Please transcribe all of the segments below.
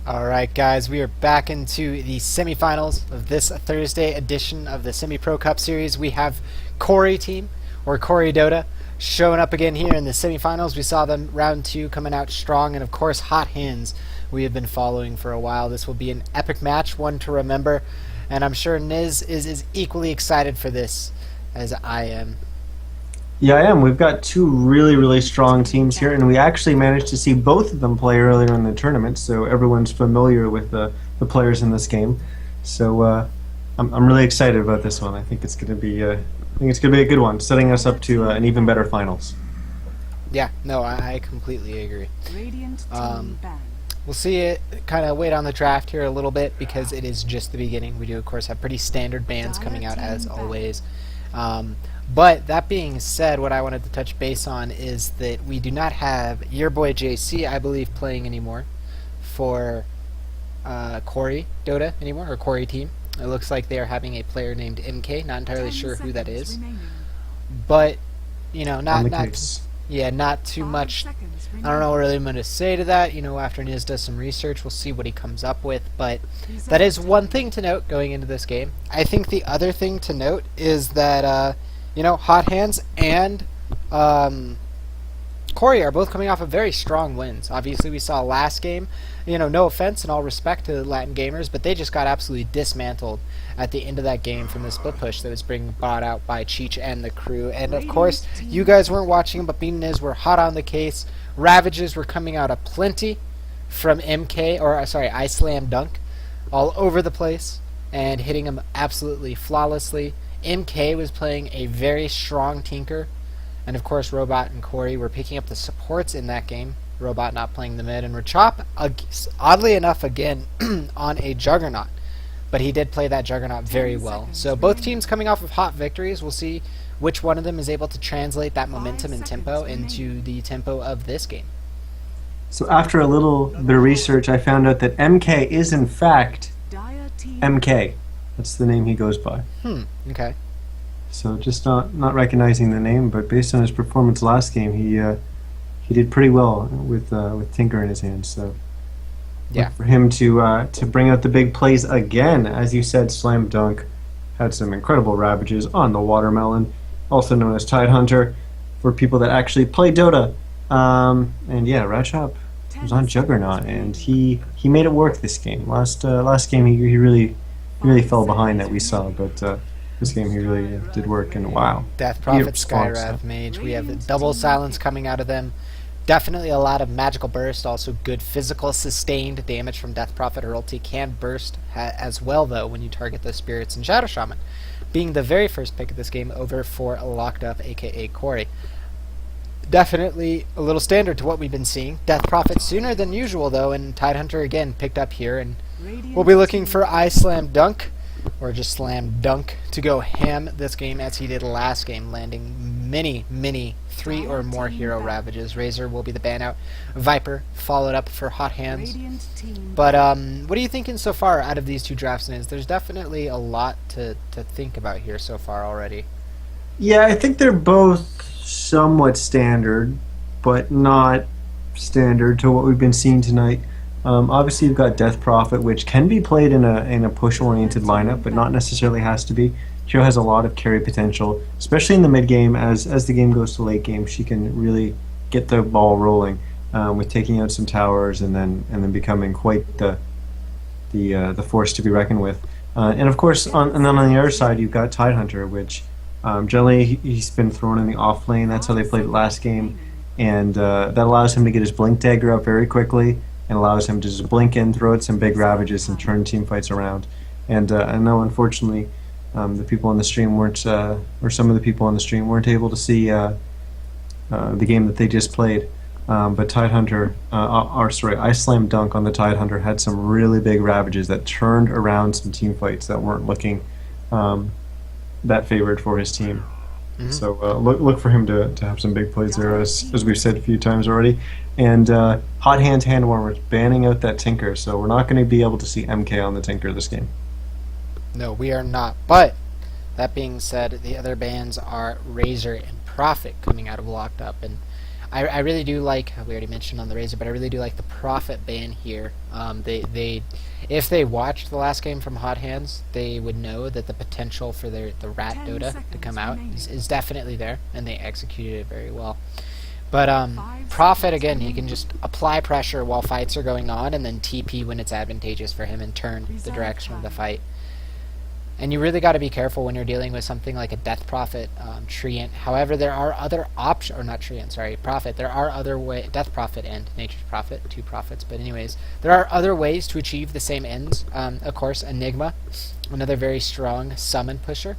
Alright guys, we are back into the semifinals of this Thursday edition of the Semi-Pro Cup Series. We have Coray team, or Coray Dota, showing up again here in the semifinals. We saw them round 2 coming out strong, and of course Hot Hands we have been following for a while. This will be an epic match, one to remember, and I'm sure Niz is equally excited for this as I am. Yeah, I am. We've got two really strong teams here, and we actually managed to see both of them play earlier in the tournament, so everyone's familiar with the players in this game. So I'm really excited about this one. I think it's going to be a good one, setting us up to an even better finals. Yeah, no, I completely agree. We'll see it, kind of wait on the draft here a little bit because it is just the beginning. We do, of course, have pretty standard bans coming out as always. But that being said, what I wanted to touch base on is that we do not have your boy JC, I believe, playing anymore for Coray Dota anymore, or Coray team. It looks like they are having a player named MK. Not entirely sure who that is, but you know, not too much. I don't know what really I'm going to say to that. You know, after Niz does some research, we'll see what he comes up with. But that is one thing to note going into this game. I think the other thing to note is that you know, Hot Hands and Coray are both coming off of very strong wins. Obviously, we saw last game, you know, no offense and all respect to the Latin gamers, but they just got absolutely dismantled at the end of that game from the split push that was being brought out by Cheech and the crew. And of course, you guys weren't watching, but me and Niz were hot on the case. Ravages were coming out aplenty from MK, or sorry, I Slam Dunk, all over the place and hitting him absolutely flawlessly. MK was playing a very strong Tinker, and of course Robot and Coray were picking up the supports in that game. Robot not playing the mid, and Rachop, oddly enough, again on a Juggernaut, but he did play that Juggernaut very well. So both teams coming off of hot victories. We'll see which one of them is able to translate that momentum and tempo into the tempo of this game. So after a little bit of research, I found out that MK is in fact MK. That's the name he goes by. Okay. So just not recognizing the name, but based on his performance last game, he did pretty well with Tinker in his hands. So yeah, for him to bring out the big plays again, as you said, Slam Dunk had some incredible ravages on the Watermelon, also known as Tidehunter, for people that actually play Dota. And yeah, Ratchop was on Juggernaut, and he made it work this game. Last game he really fell behind that we saw, but this game he really did work, and wow. Death Prophet, Skyrath, Mage. We have the double silence coming out of them. Definitely a lot of magical burst, also good physical sustained damage from Death Prophet. Her ulti can burst as well, though, when you target the spirits and Shadow Shaman. Being the very first pick of this game over for Locked Up, aka Coray. Definitely a little standard to what we've been seeing. Death Prophet sooner than usual, though, and Tidehunter again picked up here, and we'll be looking for I Slam Dunk, or just Slam Dunk, to go ham this game as he did last game, landing many 3 or more hero ravages. Razor will be the ban out. Viper followed up for Hot Hands. But what are you thinking so far out of these two drafts? There's definitely a lot to think about here so far already. Yeah, I think they're both somewhat standard, but not standard to what we've been seeing tonight. Obviously, you've got Death Prophet, which can be played in a push-oriented lineup, but not necessarily has to be. Hero has a lot of carry potential, especially in the mid game. As the game goes to late game, she can really get the ball rolling with taking out some towers and then becoming quite the force to be reckoned with. And of course, and then on the other side, you've got Tidehunter, which generally he's been thrown in the off lane. That's how they played it last game, and that allows him to get his Blink Dagger up very quickly, and allows him to just blink in, throw out some big ravages, and turn team fights around. And I know, unfortunately, the people on the stream weren't, or some of the people on the stream weren't able to see the game that they just played. But Tidehunter, I Slam Dunk on the Tidehunter had some really big ravages that turned around some team fights that weren't looking that favored for his team. So look for him to have some big plays there, as we've said a few times already. And Hot Hands Handwarmers banning out that Tinker, so we're not going to be able to see MK on the Tinker this game. No, we are not. But that being said, the other bans are Razor and Prophet coming out of Locked Up, and I really do like, we already mentioned on the Razor, but I really do like the Prophet ban here. If they watched the last game from Hot Hands, they would know that the potential for the Rat Dota to come out is definitely there, and they executed it very well. But Prophet, again, he can just apply pressure while fights are going on, and then TP when it's advantageous for him and turn the direction of the fight. And you really got to be careful when you're dealing with something like a Death Prophet Treant. However, there are other options, or not Treant, sorry, Prophet. There are other ways, Death Prophet and Nature's Prophet, two prophets. But anyways, there are other ways to achieve the same ends. Of course, Enigma, another very strong summon pusher.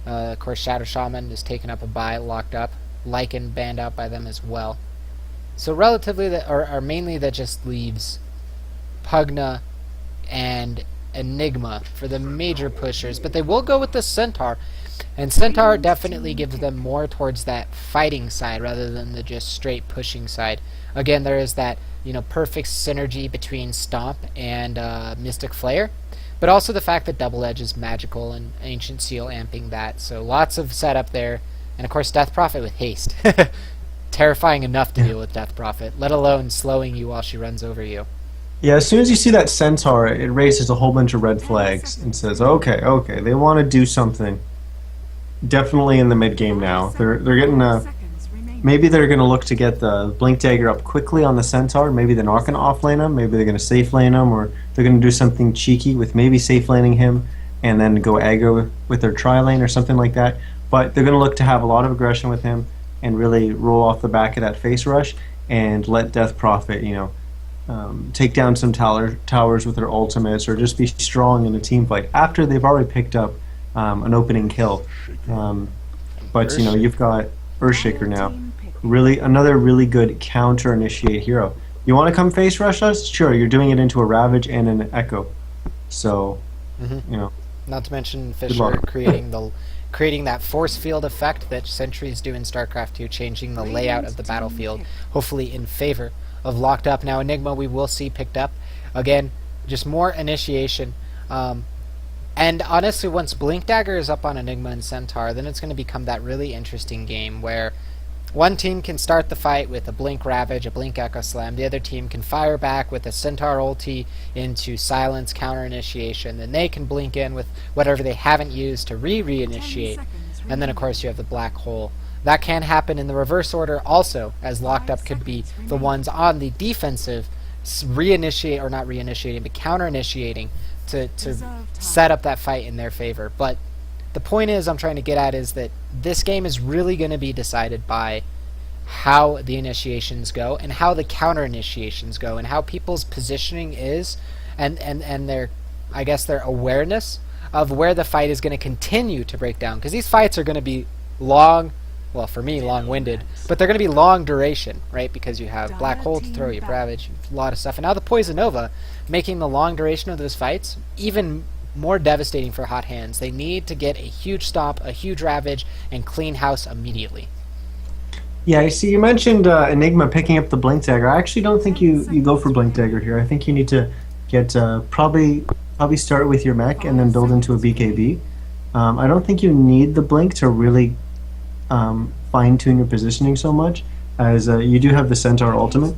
Of course, Shadow Shaman is taken up a buy, locked up. Lycan banned out by them as well. So relatively, or mainly that just leaves Pugna and Enigma for the major pushers, but they will go with the Centaur, and Centaur definitely gives them more towards that fighting side rather than the just straight pushing side. Again, there is that, you know, perfect synergy between Stomp and Mystic Flare, but also the fact that Double Edge is magical and Ancient Seal amping that, so lots of setup there. And of course Death Prophet with haste. Terrifying enough to deal with Death Prophet, let alone slowing you while she runs over you. Yeah, as soon as you see that Centaur, it raises a whole bunch of red flags and says, okay, they want to do something. Definitely in the mid game now. They're getting maybe they're going to look to get the Blink Dagger up quickly on the Centaur. Maybe they're not going to offlane him. Maybe they're going to safe lane him, or they're going to do something cheeky with maybe safe laning him and then go aggro with their tri lane or something like that. But they're going to look to have a lot of aggression with him and really roll off the back of that face rush and let Death Prophet, you know, take down some towers with their ultimates, or just be strong in a team fight after they've already picked up an opening kill. But you know, you've got Earthshaker now, really another really good counter initiate hero. You want to come face rush us? Sure, you're doing it into a Ravage and an Echo. So, you know. Not to mention Fisher creating that force field effect that sentries do in StarCraft 2, changing the layout of the battlefield, hopefully in favor of locked up. Now Enigma we will see picked up. Again, just more initiation. And honestly, once Blink Dagger is up on Enigma and Centaur, then it's going to become that really interesting game where one team can start the fight with a Blink Ravage, a Blink Echo Slam. The other team can fire back with a Centaur ulti into silence counter initiation. Then they can blink in with whatever they haven't used to re-initiate. And then of course you have the Black Hole. That can happen in the reverse order also, as locked up could be the ones on the defensive reinitiate, or not reinitiating, but counter initiating to set up that fight in their favor. But the point is I'm trying to get at is that this game is really going to be decided by how the initiations go and how the counter initiations go and how people's positioning is and their, I guess, their awareness of where the fight is going to continue to break down, because these fights are going to be long, well for me long-winded, but they're going to be long duration, right? Because you have Black Hole to throw, you have Ravage, a lot of stuff, and now the Poison Nova making the long duration of those fights even more devastating for Hot Hands. They need to get a huge stomp, a huge Ravage, and clean house immediately. Yeah, I see. You mentioned Enigma picking up the Blink Dagger. I actually don't think you go for Blink Dagger here. I think you need to get probably start with your mech and then build into a BKB. I don't think you need the Blink to really fine-tune your positioning so much, as you do have the Centaur ultimate,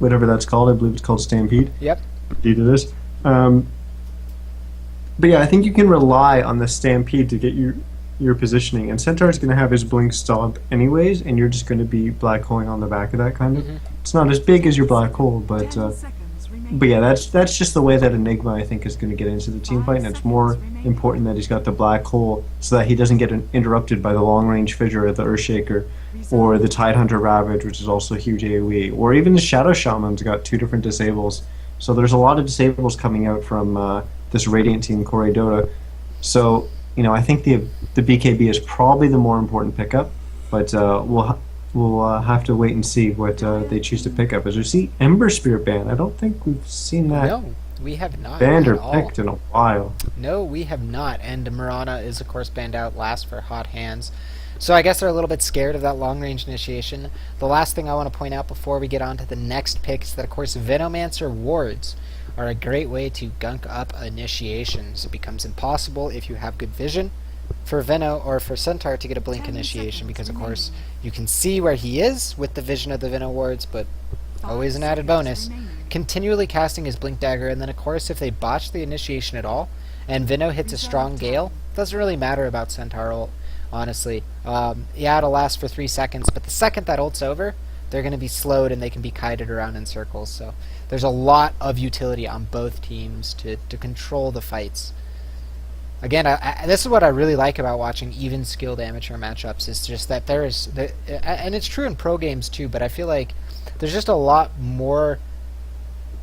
whatever that's called. I believe it's called Stampede. Yep. Indeed it is. But yeah, I think you can rely on the Stampede to get your positioning, and Centaur's going to have his Blink Stomp anyways, and you're just going to be Black Holing on the back of that, kind of. It's not as big as your Black Hole, but yeah, that's just the way that Enigma, I think, is going to get into the team fight, and it's more important that he's got the Black Hole so that he doesn't get interrupted by the long-range Fissure of the Earthshaker, or the Tidehunter Ravage, which is also a huge AoE, or even the Shadow Shaman's got 2 different disables. So there's a lot of disables coming out from this Radiant team, Coray Dota. So, you know, I think the BKB is probably the more important pickup, but we'll have to wait and see what they choose to pick up. As we see Ember Spear ban, I don't think we've seen that. No, we have not banned or at all. picked in a while. No, we have not. And Mirana is of course banned out last for Hot Hands. So I guess they're a little bit scared of that long-range initiation. The last thing I want to point out before we get on to the next pick is that, of course, Venomancer wards are a great way to gunk up initiations. It becomes impossible if you have good vision, for Veno or for Centaur to get a blink initiation, because of course you can see where he is with the vision of the Veno wards, but always an added bonus. Continually casting his blink dagger, and then of course if they botch the initiation at all, and Veno hits a strong gale, doesn't really matter about Centaur ult, honestly. Yeah, it'll last for 3 seconds, but the second that ult's over, they're going to be slowed and they can be kited around in circles. So there's a lot of utility on both teams to control the fights. Again, this is what I really like about watching even skilled amateur matchups, is just that and it's true in pro games too, but I feel like there's just a lot more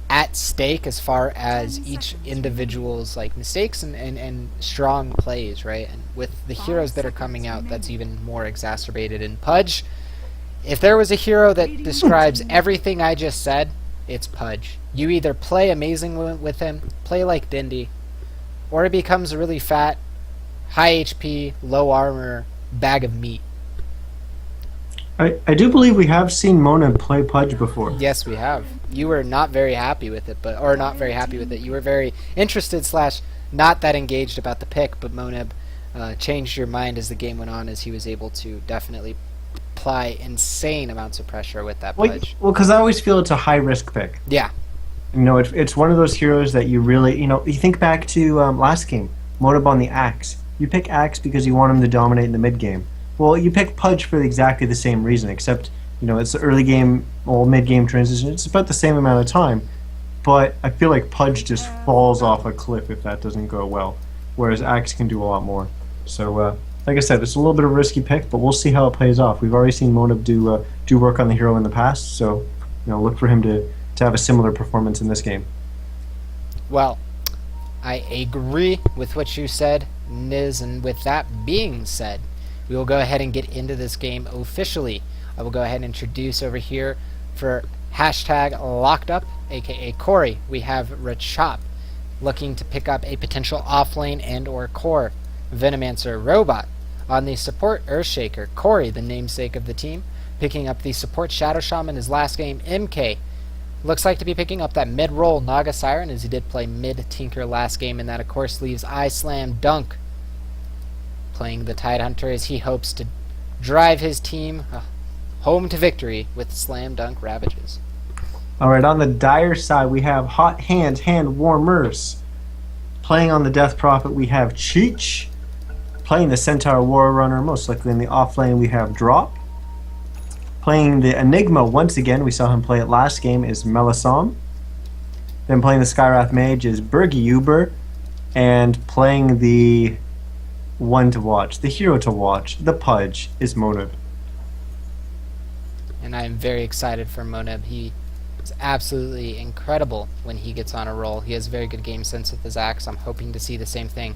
at stake as far as each individual's like mistakes and strong plays, right? And with the heroes that are coming out, that's even more exacerbated. In Pudge, if there was a hero that describes everything I just said, it's Pudge. You either play amazing with him, play like Dindy, or it becomes a really fat, high HP, low armor bag of meat. I do believe we have seen Mona play Pudge before. Yes, we have. You were not very happy with it, or not very happy with it. You were very interested / not that engaged about the pick, but Moneb changed your mind as the game went on, as he was able to definitely apply insane amounts of pressure with that Pudge. Well, because I always feel it's a high-risk pick. Yeah. You know, it's one of those heroes that you really, you think back to last game, Moneb on the Axe. You pick Axe because you want him to dominate in the mid-game. Well, you pick Pudge for exactly the same reason, except, it's the early game or mid-game transition. It's about the same amount of time, but I feel like Pudge just falls off a cliff if that doesn't go well, whereas Axe can do a lot more. So, like I said, it's a little bit of a risky pick, but we'll see how it plays off. We've already seen Moneb do work on the hero in the past, so look for him to have a similar performance in this game. Well, I agree with what you said, Niz, and with that being said, we will go ahead and get into this game officially. I will go ahead and introduce over here for hashtag locked up, aka Coray. We have Rachop looking to pick up a potential offlane and or core. Venomancer Robot. On the support, Earthshaker. Coray, the namesake of the team, picking up the support Shadow Shaman his last game. MK looks like to be picking up that mid-roll Naga Siren, as he did play mid-Tinker last game, and that of course leaves I Slam Dunk playing the Tidehunter, as he hopes to drive his team home to victory with Slam Dunk Ravages. Alright, on the Dire side we have Hot Hands Hand Warmers. Playing on the Death Prophet we have Cheech. Playing the Centaur War Runner, most likely in the offlane we have Drop. Playing the Enigma once again, we saw him play it last game, is Melisam. Then playing the Skywrath Mage is Bergie Uber. And playing the one to watch, the hero to watch, the Pudge, is Moneb. And I am very excited for Moneb. He is absolutely incredible when he gets on a roll. He has very good game sense with his axe. I'm hoping to see the same thing.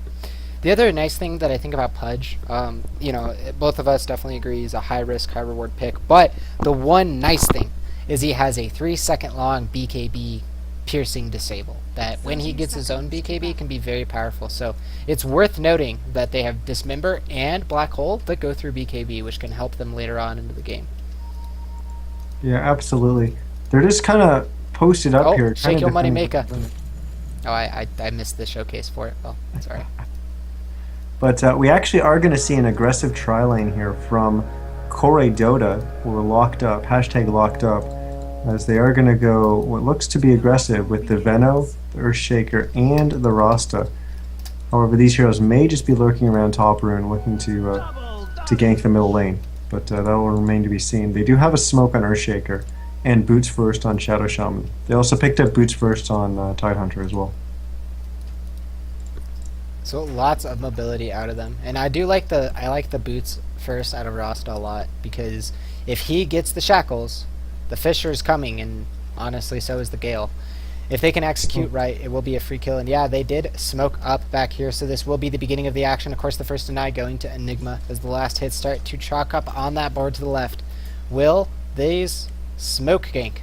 The other nice thing that I think about Pudge, both of us definitely agree he's a high-risk, high-reward pick, but the one nice thing is he has a 3-second long BKB piercing disable that when he gets his own BKB can be very powerful. So it's worth noting that they have Dismember and Black Hole that go through BKB, which can help them later on into the game. Yeah, absolutely. They're just kind of posted up here. Shake your money maker. Oh, I missed the showcase for it. Well, sorry. But we actually are going to see an aggressive tri-lane here from Coray Dota, or locked up, hashtag locked up, as they are going to go what looks to be aggressive with the Veno, the Earthshaker, and the Rasta. However, these heroes may just be lurking around top rune looking to gank the middle lane, but that will remain to be seen. They do have a smoke on Earthshaker and Boots First on Shadow Shaman. They also picked up Boots First on Tidehunter as well. So lots of mobility out of them, and I like the Boots First out of Rasta a lot, because if he gets the shackles, the Fisher's coming, and honestly so is the Gale. If they can execute right, it will be a free kill. And yeah, they did smoke up back here, so this will be the beginning of the action. Of course, the first deny going to Enigma as the last hit start to chalk up on that board to the left. Will these smoke gank,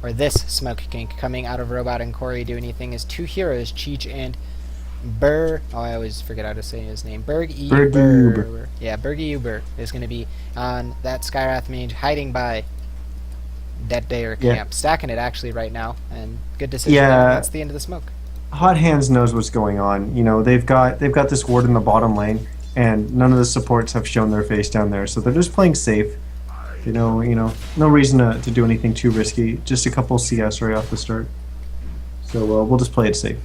or this smoke gank coming out of Robot and Coray do anything? As two heroes, Cheech and I always forget how to say his name. Bergie Uber. Yeah, Bergie Uber is going to be on that Skywrath Mage, hiding by that Bayer camp, stacking it actually right now, and good decision. Yeah, that's the end of the smoke. Hot Hands knows what's going on. They've got this ward in the bottom lane, and none of the supports have shown their face down there, so they're just playing safe. No reason to do anything too risky. Just a couple CS right off the start. So we'll just play it safe.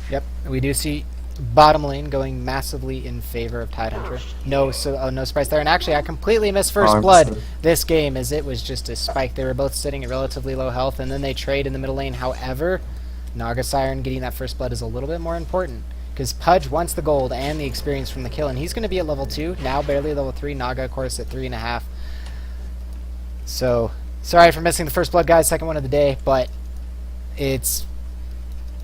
Yep, we do see bottom lane going massively in favor of Tidehunter. No surprise there. And actually, I completely missed first blood this game, as it was just a spike. They were both sitting at relatively low health, and then they trade in the middle lane. However, Naga Siren getting that first blood is a little bit more important, because Pudge wants the gold and the experience from the kill, and he's going to be at level 2, now barely level 3. Naga, of course, at 3.5. So, sorry for missing the first blood, guys. Second one of the day, but it's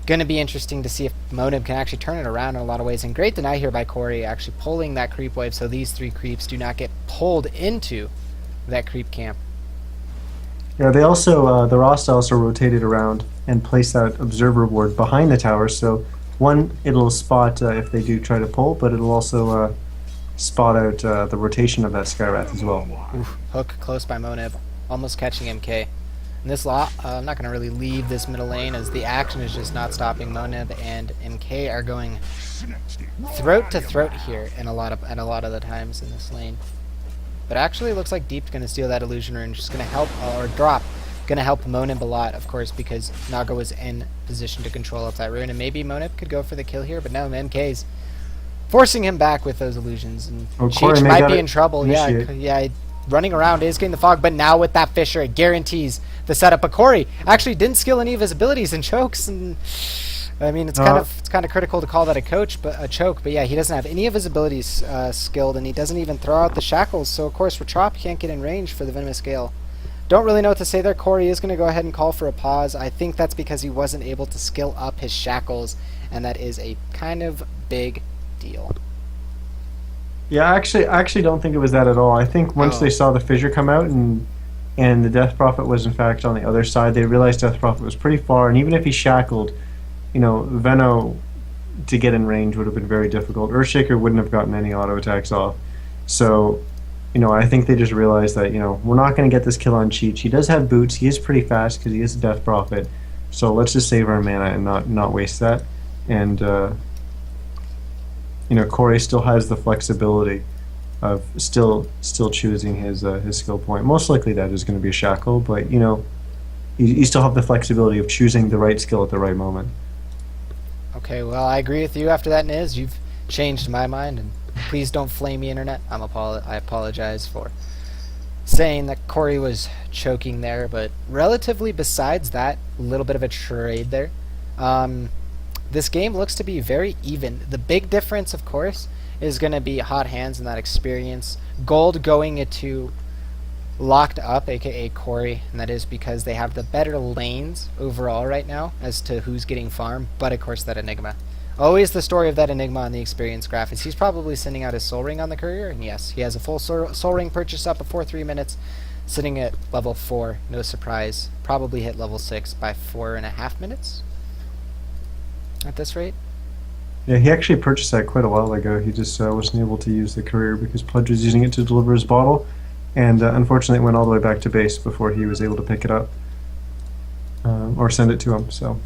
going to be interesting to see if Monib can actually turn it around in a lot of ways. And great deny here by Coray, actually pulling that creep wave so these 3 creeps do not get pulled into that creep camp. Yeah, they also, the Rasta also rotated around and placed that observer ward behind the tower, so one, it'll spot if they do try to pull, but it'll also spot out the rotation of that Skywrath as well. Oof, hook close by Monib, almost catching MK. And this lot, I'm not going to really leave this middle lane, as the action is just not stopping. Monib and MK are going throat to throat here at a lot of the times in this lane. But actually, it looks like Deep's going to steal that illusion rune, just going to help, or drop, going to help Monib a lot, of course, because Naga was in position to control up that rune, and maybe Monib could go for the kill here, but no, MK's forcing him back with those illusions, and Cheech might be in trouble. Yeah, running around is getting the fog, but now with that Fissure, it guarantees the setup. But Coray actually didn't skill any of his abilities and chokes, and I mean, it's kind of critical to call that a choke, but yeah, he doesn't have any of his abilities skilled, and he doesn't even throw out the shackles, so of course Rachop can't get in range for the Venomous Gale. Don't really know what to say there. Coray is going to go ahead and call for a pause. I think that's because he wasn't able to skill up his shackles, and that is a kind of big deal. Yeah, I actually don't think it was that at all. I think once they saw the fissure come out and the Death Prophet was in fact on the other side, they realized Death Prophet was pretty far, and even if he shackled, Veno to get in range would have been very difficult. Earthshaker wouldn't have gotten any auto attacks off. So, I think they just realized that, we're not going to get this kill on Cheech. He does have boots. He is pretty fast because he is a Death Prophet. So let's just save our mana and not waste that. And, Coray still has the flexibility of still choosing his skill point. Most likely that is going to be a shackle, but, you still have the flexibility of choosing the right skill at the right moment. Okay, well, I agree with you after that, Niz. You've changed my mind, and please don't flame me, Internet. I apologize for saying that Coray was choking there, but relatively besides that little bit of a trade there, this game looks to be very even. The big difference, of course, is going to be hot hands and that experience. Gold going into locked up, aka Coray, and that is because they have the better lanes overall right now as to who's getting farm, but of course that Enigma. Always the story of that Enigma on the experience graph is he's probably sending out his soul ring on the courier, and yes, he has a full soul ring purchase up before 3 minutes, sitting at level 4, no surprise, probably hit level 6 by 4.5 minutes at this rate. Yeah, he actually purchased that quite a while ago. He just wasn't able to use the courier because Pudge was using it to deliver his bottle, and unfortunately it went all the way back to base before he was able to pick it up or send it to him. So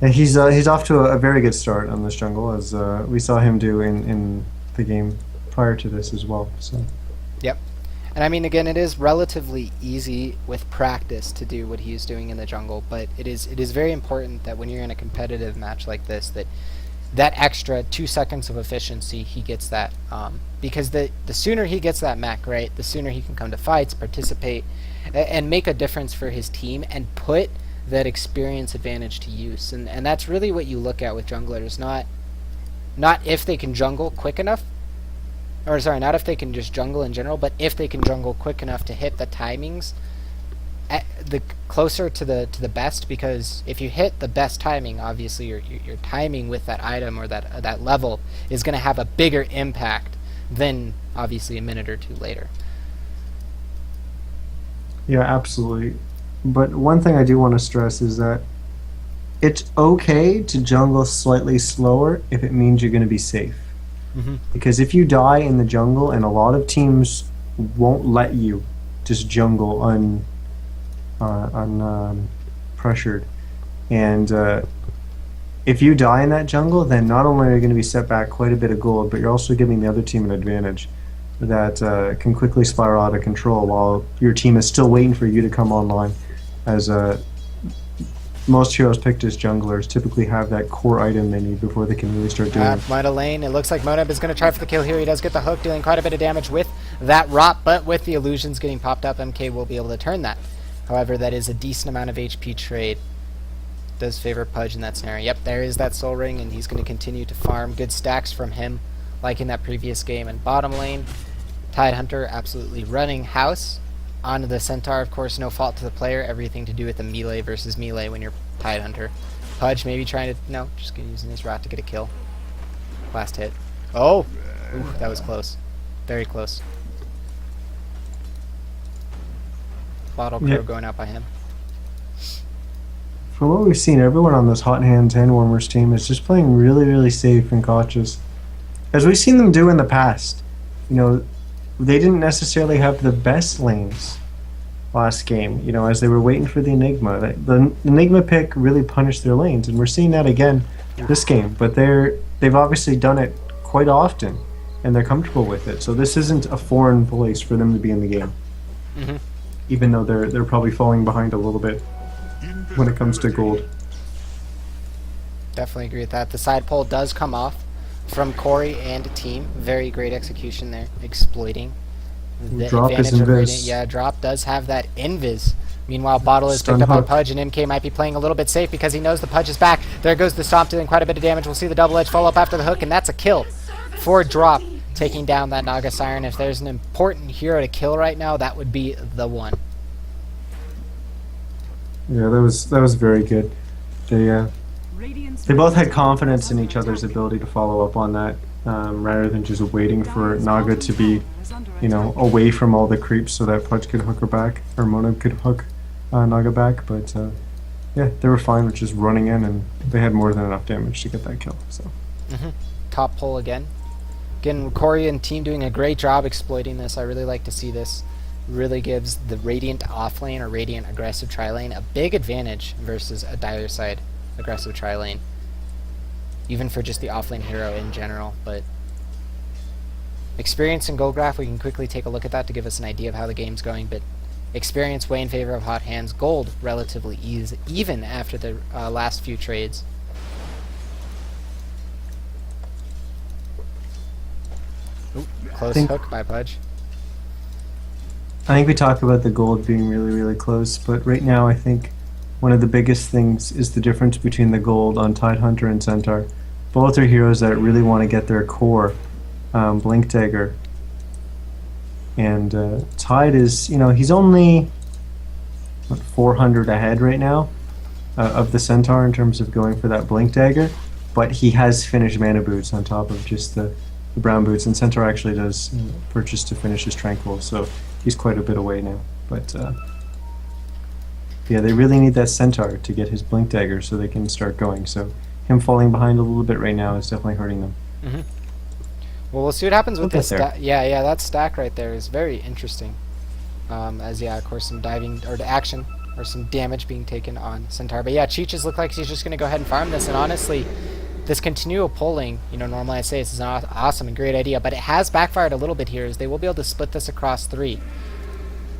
and he's off to a very good start on this jungle, as we saw him do in the game prior to this as well. So yep. And I mean, again, it is relatively easy with practice to do what he's doing in the jungle, but it is very important that when you're in a competitive match like this, that extra 2 seconds of efficiency, he gets that, because the sooner he gets that mech, right, the sooner he can come to fights, participate, and make a difference for his team, and put that experience advantage to use. And that's really what you look at with junglers, not if they can jungle quick enough, or sorry, not if they can just jungle in general, but if they can jungle quick enough to hit the timings at the closer to the best, because if you hit the best timing, obviously your timing with that item or that level is going to have a bigger impact than obviously a minute or two later. yeah, absolutely. But one thing I do want to stress is that it's okay to jungle slightly slower if it means you're going to be safe. Because if you die in the jungle, and a lot of teams won't let you just jungle pressured, and if you die in that jungle, then not only are you going to be set back quite a bit of gold, but you're also giving the other team an advantage that can quickly spiral out of control while your team is still waiting for you to come online. As most heroes picked as junglers typically have that core item they need before they can really start doing it. Mona lane, it looks like Monab is going to try for the kill here. He does get the hook, dealing quite a bit of damage with that Rot, but with the illusions getting popped up, MK will be able to turn that. However, that is a decent amount of HP trade. Does favor Pudge in that scenario. Yep, there is that soul ring, and he's going to continue to farm good stacks from him, like in that previous game. And bottom lane, Tidehunter absolutely running house. Onto the Centaur, of course, no fault to the player. Everything to do with the melee versus melee when you're Tidehunter. Pudge maybe trying to... No, just using his Rot to get a kill. Last hit. Oh! Ooh, that was close. Very close. Bottle Crow going out by him. From what we've seen, everyone on this Hot Hands Handwarmers team is just playing really, really safe and cautious. As we've seen them do in the past. You know, they didn't necessarily have the best lanes last game, you know, as they were waiting for the Enigma. The Enigma pick really punished their lanes, and we're seeing that again this game. But they've obviously done it quite often, and they're comfortable with it. So this isn't a foreign place for them to be in the game. Mm-hmm. Even though they're probably falling behind a little bit when it comes to gold. Definitely agree with that. The side pole does come off from Coray and team. Very great execution there, exploiting the Drop advantage is of invis. Radiant. Yeah, Drop does have that invis. Meanwhile, Bottle is Stun picked up on hook. Pudge, and MK might be playing a little bit safe because he knows the Pudge is back. There goes the Stomp, dealing quite a bit of damage. We'll see the double edge follow up after the hook, and that's a kill for Drop, taking down that Naga Siren. If there's an important hero to kill right now, that would be the one. Yeah, that was very good. They both had confidence in each other's ability to follow up on that, rather than just waiting for Naga to be, you know, away from all the creeps so that Pudge could hook her back, or Mona could hook Naga back. But yeah, they were fine with just running in, and they had more than enough damage to get that kill. So Top pull again. Again, Coray and team doing a great job exploiting this. I really like to see this. Really gives the Radiant offlane or Radiant aggressive tri-lane a big advantage versus a dire side aggressive tri-lane. Even for just the offlane hero in general, but experience and gold graph, we can quickly take a look at that to give us an idea of how the game's going, but experience way in favor of Hot Hands. Gold relatively even after the last few trades. Ooh, close hook by Pudge. I think we talk about the gold being really, really close, but right now I think one of the biggest things is the difference between the gold on Tidehunter and Centaur. Both are heroes that really want to get their core, Blink Dagger. And Tide is, you know, he's only 400 ahead right now of the Centaur in terms of going for that Blink Dagger, but he has finished Mana Boots on top of just the brown boots, and Centaur actually does purchase to finish his Tranquil, so he's quite a bit away now. But yeah, they really need that Centaur to get his Blink Dagger so they can start going. So him falling behind a little bit right now is definitely hurting them. Well, we'll see what happens with We'll this stack. Yeah, that stack right there is very interesting. As yeah, of course, some diving or action or some damage being taken on Centaur. But yeah, Cheeches look like he's just going to go ahead and farm this. And honestly, this continual pulling, you know, normally I say this is an awesome and great idea, but it has backfired a little bit here, as they will be able to split this across 3.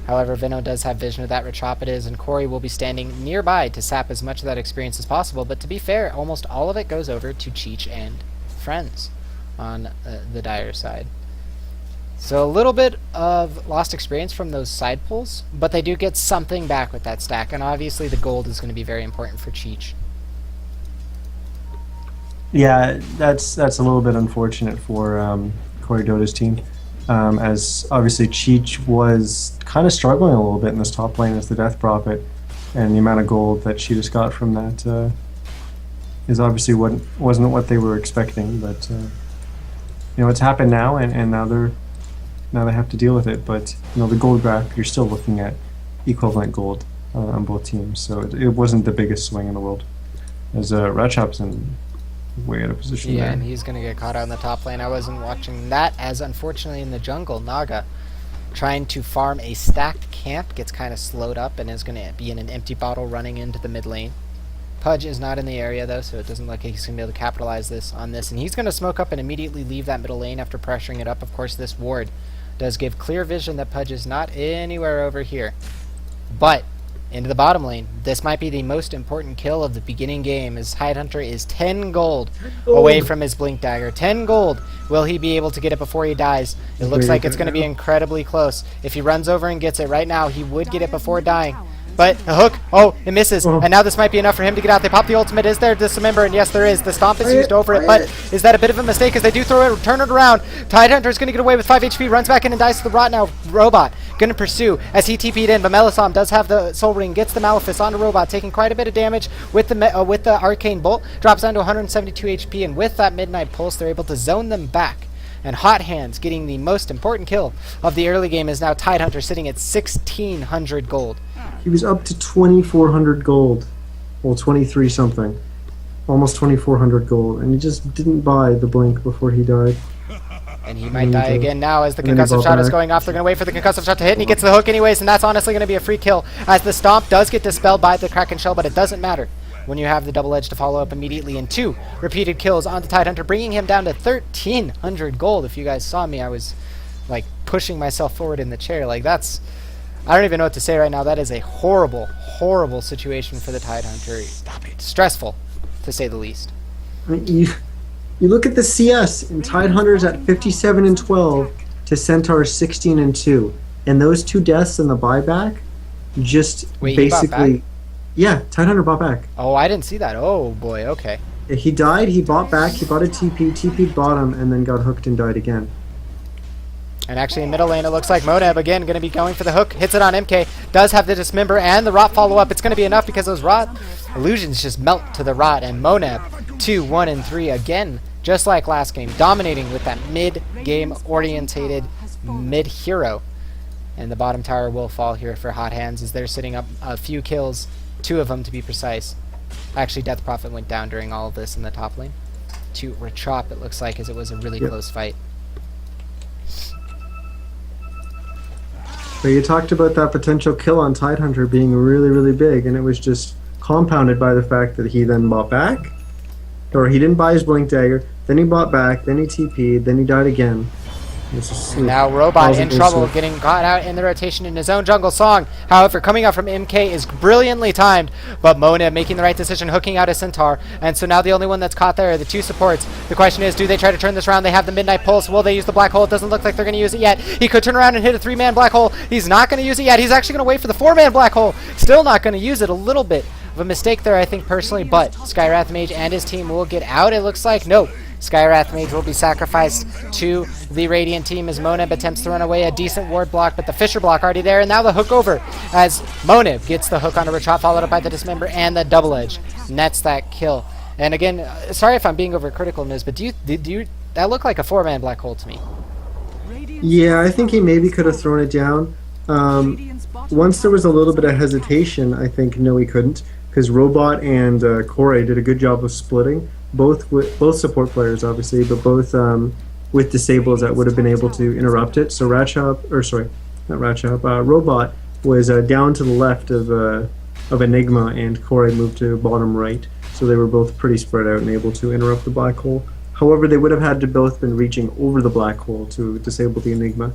However, Vino does have vision of that Retropidez, and Coray will be standing nearby to sap as much of that experience as possible. But to be fair, almost all of it goes over to Cheech and friends on the dire side. So a little bit of lost experience from those side pulls, but they do get something back with that stack, and obviously the gold is going to be very important for Cheech. Yeah, that's a little bit unfortunate for Coray Dota's team, as obviously Cheech was kind of struggling a little bit in this top lane as the Death Prophet, and the amount of gold that she just got from that is obviously wasn't what they were expecting. But you know, it's happened now, and now they have to deal with it. But you know, the gold graph, you're still looking at equivalent gold on both teams, so it wasn't the biggest swing in the world. As Ratchop's in way out of position there. Yeah, and he's going to get caught out in the top lane. I wasn't watching that, as unfortunately in the jungle, Naga, trying to farm a stacked camp, gets kind of slowed up and is going to be in an empty bottle running into the mid lane. Pudge is not in the area, though, so it doesn't look like he's going to be able to capitalize on this. And he's going to smoke up and immediately leave that middle lane after pressuring it up. Of course, this ward does give clear vision that Pudge is not anywhere over here. But into the bottom lane, this might be the most important kill of the beginning game, as Tidehunter is 10 gold away from his Blink Dagger. 10 gold. Will he be able to get it before he dies? It looks like it's going to be incredibly close. If he runs over and gets it right now, he would get it before dying. But a hook, oh, it misses, and now this might be enough for him to get out. They pop the ultimate. Is there dismember? And yes, there is. The stomp is used over it, but is that a bit of a mistake as they do throw it, turn it around? Tidehunter is going to get away with 5 HP, runs back in and dies to the Rot now. Robot going to pursue as he TP'd in, but Melisam does have the Soul Ring, gets the Malefice onto Robot, taking quite a bit of damage with the Arcane Bolt, drops down to 172 HP, and with that Midnight Pulse, they're able to zone them back. And Hot Hands getting the most important kill of the early game is now Tidehunter sitting at 1,600 gold. He was up to 2,400 gold. Well, 23 something. Almost 2,400 gold. And he just didn't buy the blink before he died. And he might die again now as the concussive shot is going off. They're going to wait for the concussive shot to hit, and he gets the hook anyways, and that's honestly going to be a free kill as the stomp does get dispelled by the Kraken Shell, but it doesn't matter when you have the double edge to follow up immediately, and 2 repeated kills onto Tidehunter, bringing him down to 1,300 gold. If you guys saw me, I was like pushing myself forward in the chair. Like, that's, I don't even know what to say right now. That is a horrible, horrible situation for the Tidehunter. Stressful, to say the least. I mean, you look at the CS, and Tidehunter's at 57 and 12 to Centaur's 16 and 2, and those 2 deaths in the buyback just basically. Yeah, Tidehunter bought back. Oh, I didn't see that. Oh boy, okay. He died, he bought back, he bought a TP'd bottom, and then got hooked and died again. And actually in middle lane, it looks like Moneb again going to be going for the hook. Hits it on MK. Does have the dismember and the Rot follow up. It's going to be enough because those Rot illusions just melt to the Rot. And Moneb 2, 1, and 3 again, just like last game, dominating with that mid-game orientated mid-hero. And the bottom tower will fall here for Hot Hands as they're sitting up a few kills. 2 of them to be precise. Actually, Death Prophet went down during all of this in the top lane. To Retrop, it looks like, as it was a really close fight. But you talked about that potential kill on Tidehunter being really, really big, and it was just compounded by the fact that he then bought back, or he didn't buy his Blink Dagger, then he bought back, then he TP'd, then he died again. Now Robot in trouble, getting caught out in the rotation in his own jungle song. However, coming out from MK is brilliantly timed, but Mona making the right decision, hooking out a Centaur. And so now the only one that's caught there are the 2 supports. The question is, do they try to turn this around? They have the Midnight Pulse. Will they use the Black Hole? It doesn't look like they're going to use it yet. He could turn around and hit a 3-man Black Hole. He's not going to use it yet. He's actually going to wait for the 4-man Black Hole. Still not going to use it. A little bit of a mistake there, I think, personally, but Skywrath Mage and his team will get out. It looks like no. Skywrath Mage will be sacrificed to the Radiant team as Moneb attempts to run away. A decent ward block, but the Fisher block already there, and now the hook over as Moneb gets the hook onto Retrop, followed up by the Dismember and the double edge. Nets that kill. And again, sorry if I'm being overcritical in this, but that looked like a 4-man Black Hole to me. Yeah, I think he maybe could have thrown it down. Once there was a little bit of hesitation, I think no, he couldn't, because Robot and Coray did a good job of splitting. Both support players, obviously, but both with disables that would have been able to interrupt it. So Robot was down to the left of Enigma, and Coray moved to bottom right. So they were both pretty spread out and able to interrupt the Black Hole. However, they would have had to both been reaching over the Black Hole to disable the Enigma.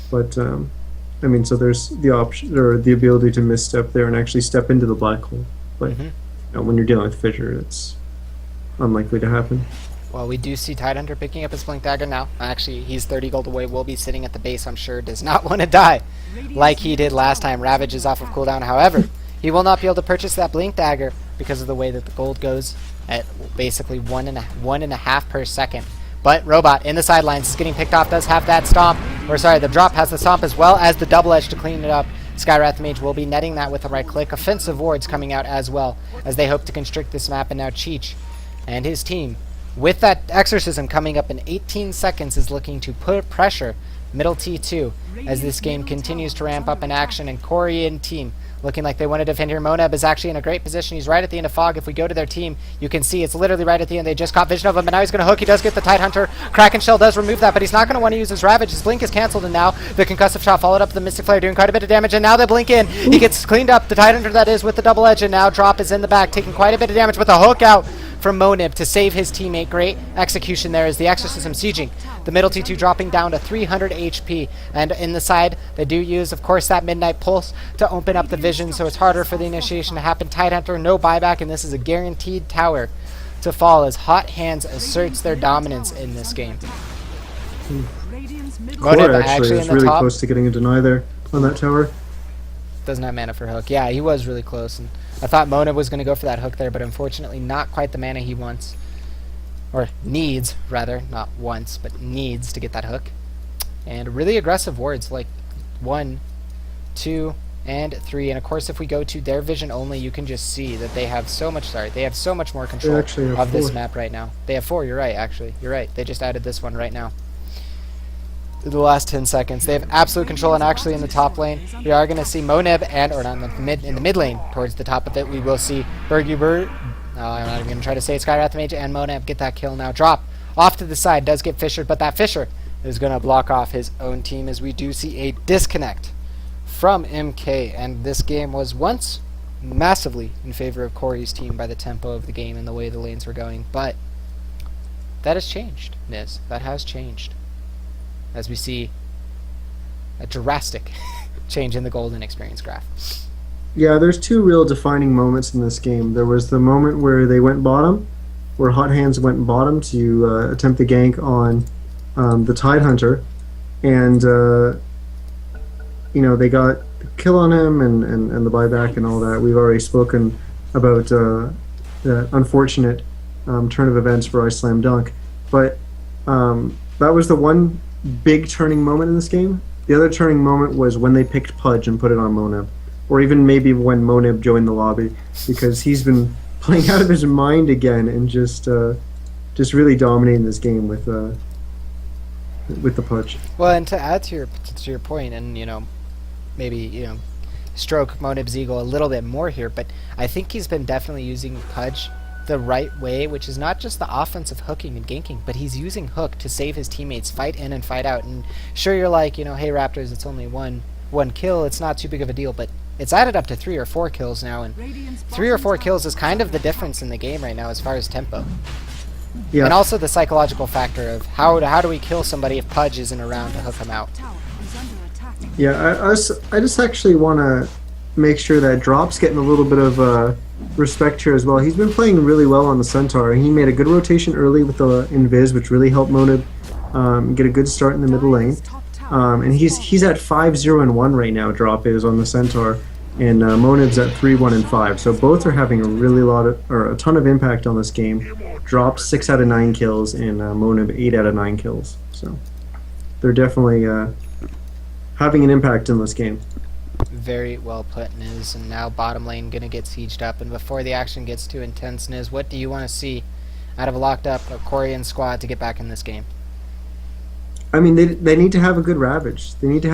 But I mean, so there's the option or the ability to misstep there and actually step into the Black Hole. But you know, when you're dealing with Fissure, it's unlikely to happen. Well, we do see Tidehunter picking up his Blink Dagger now. Actually, he's 30 gold away, will be sitting at the base, I'm sure, does not want to die like he did last time. Ravage is off of cooldown, however, he will not be able to purchase that Blink Dagger because of the way that the gold goes at basically one and a half per second. But Robot in the sidelines is getting picked off, does have that stomp, or sorry, the drop has the stomp as well as the double edge to clean it up. Skywrath Mage will be netting that with the right click. Offensive wards coming out as well as they hope to constrict this map, and now Cheech and his team, with that Exorcism coming up in 18 seconds, is looking to put pressure middle T2 as this game continues to ramp up in action, and Coray and team looking like they wanted to defend here. Moneb is actually in a great position. He's right at the end of Fog. If we go to their team, you can see it's literally right at the end. They just caught vision of him, and now he's going to hook. He does get the Tidehunter. Kraken Shell does remove that, but he's not going to want to use his Ravage. His Blink is canceled, and now the concussive shot followed up with the Mystic Flare, doing quite a bit of damage, and now they blink in. He gets cleaned up. The Tidehunter, that is, with the double edge, and now Drop is in the back, taking quite a bit of damage with a hook out from Monib to save his teammate. Great execution there as the Exorcism sieging. The middle T2 dropping down to 300 HP. And in the side, they do use, of course, that Midnight Pulse to open up the vision, so it's harder for the initiation to happen. Tidehunter, no buyback, and this is a guaranteed tower to fall as Hot Hands asserts their dominance in this game. Coray actually is really close to getting a deny there on that tower. Doesn't have mana for hook. Yeah, he was really close, and I thought Mona was going to go for that hook there, but unfortunately not quite the mana he wants. Or needs, rather. Not wants, but needs to get that hook. And really aggressive wards, like 1, 2, and 3. And of course, if we go to their vision only, you can just see that they have so much, they have so much more control of this map right now. They have 4, you're right, actually. You're right. They just added this one right now. The last 10 seconds. They have absolute control, and actually in the top lane, we are going to see Moneb and, or not in the mid lane, towards the top of it, we will see Berguber. I'm not even going to try to say Skywrath Mage and Moneb get that kill now. Drop off to the side, does get Fisher, but that Fisher is going to block off his own team as we do see a disconnect from MK, and this game was once massively in favor of Corey's team by the tempo of the game and the way the lanes were going, but that has changed, Niz. That has changed. As we see a drastic change in the golden experience graph. Yeah, there's 2 real defining moments in this game. There was the moment where they went bottom, where Hot Hands went bottom to attempt the gank on the Tidehunter, and you know, they got the kill on him and the buyback and all that. We've already spoken about the unfortunate turn of events for Ice Slam Dunk, but that was the one big turning moment in this game. The other turning moment was when they picked Pudge and put it on Moneb, or even maybe when Moneb joined the lobby, because he's been playing out of his mind again and just really dominating this game with the Pudge. Well, and to add to your point, and you know, maybe stroke Moneb's ego a little bit more here, but I think he's been definitely using Pudge the right way, which is not just the offensive hooking and ganking, but he's using hook to save his teammates fight in and fight out. And sure, you're like, hey RaptorZ, it's only one kill, it's not too big of a deal, but it's added up to 3 or 4 kills now, and 3 or 4 kills is kind of the difference in the game right now as far as tempo. Yeah. And also the psychological factor of how do we kill somebody if Pudge isn't around to hook him out. Yeah, I just actually want to make sure that Drop's getting a little bit of respect here as well. He's been playing really well on the Centaur. He made a good rotation early with the Invis, which really helped Moneb get a good start in the middle lane. And he's at 5-0-1 right now. Drop is on the Centaur, and Moneb's at 3-1-5. So both are having a ton of impact on this game. Drop 6 out of 9 kills, and Moneb 8 out of 9 kills. So they're definitely having an impact in this game. Very well put, Niz. And now bottom lane gonna get sieged up. And before the action gets too intense, Niz, what do you want to see out of a locked up Korean squad to get back in this game? I mean, they need to have a good Ravage. They need to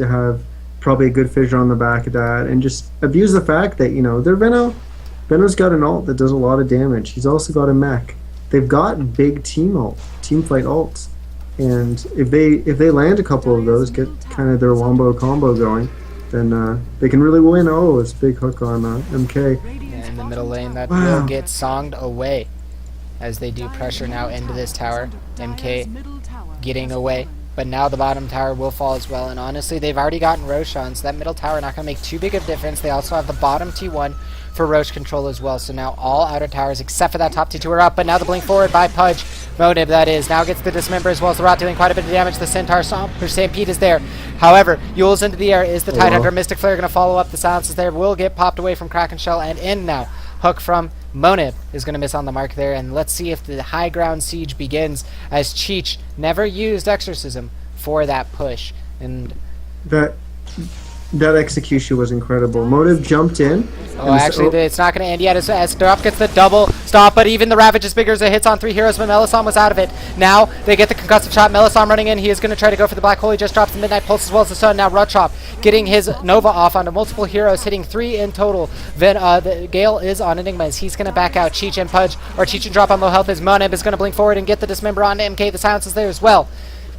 have probably a good Fissure on the back of that, and just abuse the fact that their Veno's got an ult that does a lot of damage. He's also got a mech. They've got big team fight ults. And if they land a couple of those, get kind of their wombo combo going, then they can really win. Oh, it's a big hook on MK. Yeah, in the middle lane, that will get songed away as they do pressure now into this tower. MK getting away, but now the bottom tower will fall as well. And honestly, they've already gotten Roshan, so that middle tower not going to make too big of a difference. They also have the bottom T1 for Roche control as well. So now all outer towers except for that top T2 are up, but now the blink forward by Pudge. Moneb, that is, now gets the Dismember as well as the Rot, dealing quite a bit of damage. The Centaur Stampede is there. However, Yule's into the air is the Tidehunter. Mystic Flare going to follow up. The silences there will get popped away from Kraken Shell and in now. Hook from Moneb is going to miss on the mark there, and let's see if the high ground siege begins as Cheech never used Exorcism for that push. And that execution was incredible. Moneb jumped in. Oh, actually, it's not going to end yet as Drop gets the double stop, but even the Ravage is bigger as it hits on 3 heroes, but Melisande was out of it. Now they get the concussive shot. Melisande running in. He is going to try to go for the Black Hole. He just drops the Midnight Pulse as well as the Sun. Now Rutchop getting his Nova off onto multiple heroes, hitting 3 in total. Then the Gale is on Enigma as he's going to back out. Cheech and Pudge, or Cheech and drop on low health as Moneb is going to blink forward and get the Dismember onto MK. The silence is there as well.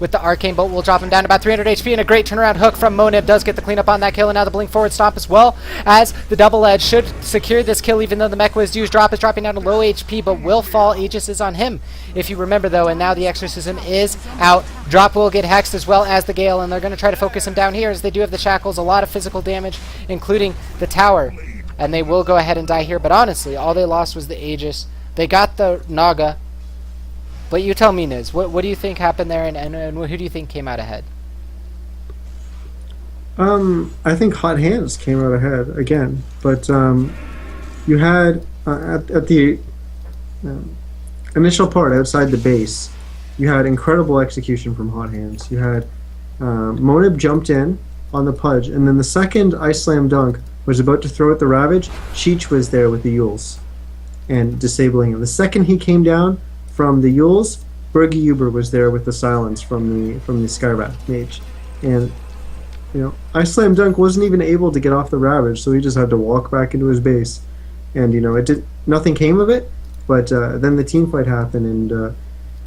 With the Arcane Bolt, we'll drop him down to about 300 HP, and a great turnaround hook from Monib does get the cleanup on that kill, and now the blink forward stomp as well, as the double edge should secure this kill, even though the mech was used. Drop is dropping down to low HP, but will fall. Aegis is on him, if you remember, though, and now the Exorcism is out. Drop will get hexed as well as the Gale, and they're going to try to focus him down here, as they do have the Shackles, a lot of physical damage, including the tower, and they will go ahead and die here, but honestly, all they lost was the Aegis. They got the Naga. But you tell me, Niz, what do you think happened there, and who do you think came out ahead? I think Hot Hands came out ahead again, but you had at the initial part outside the base, you had incredible execution from Hot Hands. You had Monib jumped in on the Pudge, and then the second Ice Slam Dunk was about to throw at the Ravage, Cheech was there with the Yules and disabling him. The second he came down from the Yules, Bergie Uber was there with the silence from the Skywrath mage, and Ice Slam Dunk wasn't even able to get off the Ravage, so he just had to walk back into his base, and nothing came of it. But then the team fight happened, and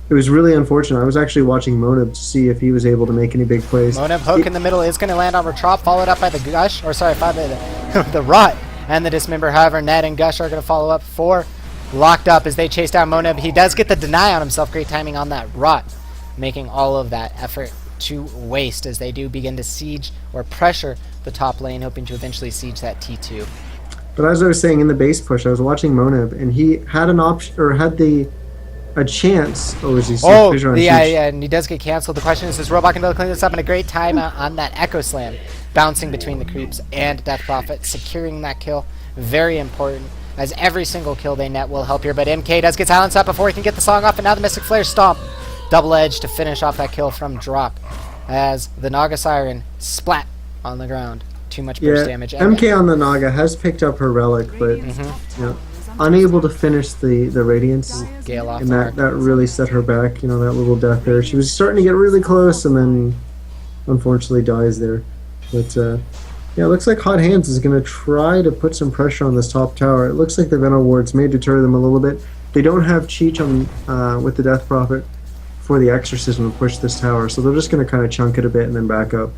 it was really unfortunate. I was actually watching Monib to see if he was able to make any big plays. Monib hook in the middle is going to land on Retrop, followed up by the Gush, or sorry, by the Rot and the Dismember. However, Ned and Gush are going to follow up for Locked Up as they chase down Monib. He does get the deny on himself. Great timing on that Rot, making all of that effort to waste as they do begin to siege or pressure the top lane, hoping to eventually siege that T2. But as I was saying, in the base push, I was watching Monib, and he had an option, or had a chance. Oh, was he? Yeah, and he does get canceled. The question is Robot can be able to clean this up, and a great time on that Echo Slam, bouncing between the creeps and Death Prophet, securing that kill. Very important, as every single kill they net will help here. But MK does get silenced up before he can get the song off, and now the Mystic Flare Stomp. Double edge to finish off that kill from Drop, as the Naga Siren splat on the ground. Too much burst damage. MK on the Naga has picked up her relic, but unable to finish the Radiance. Gale off, and that really set her back. That little death there. She was starting to get really close, and then unfortunately dies there. But it looks like Hot Hands is going to try to put some pressure on this top tower. It looks like the Venom Wards may deter them a little bit. They don't have Cheech on with the Death Prophet for the Exorcism to push this tower, so they're just going to kind of chunk it a bit and then back up.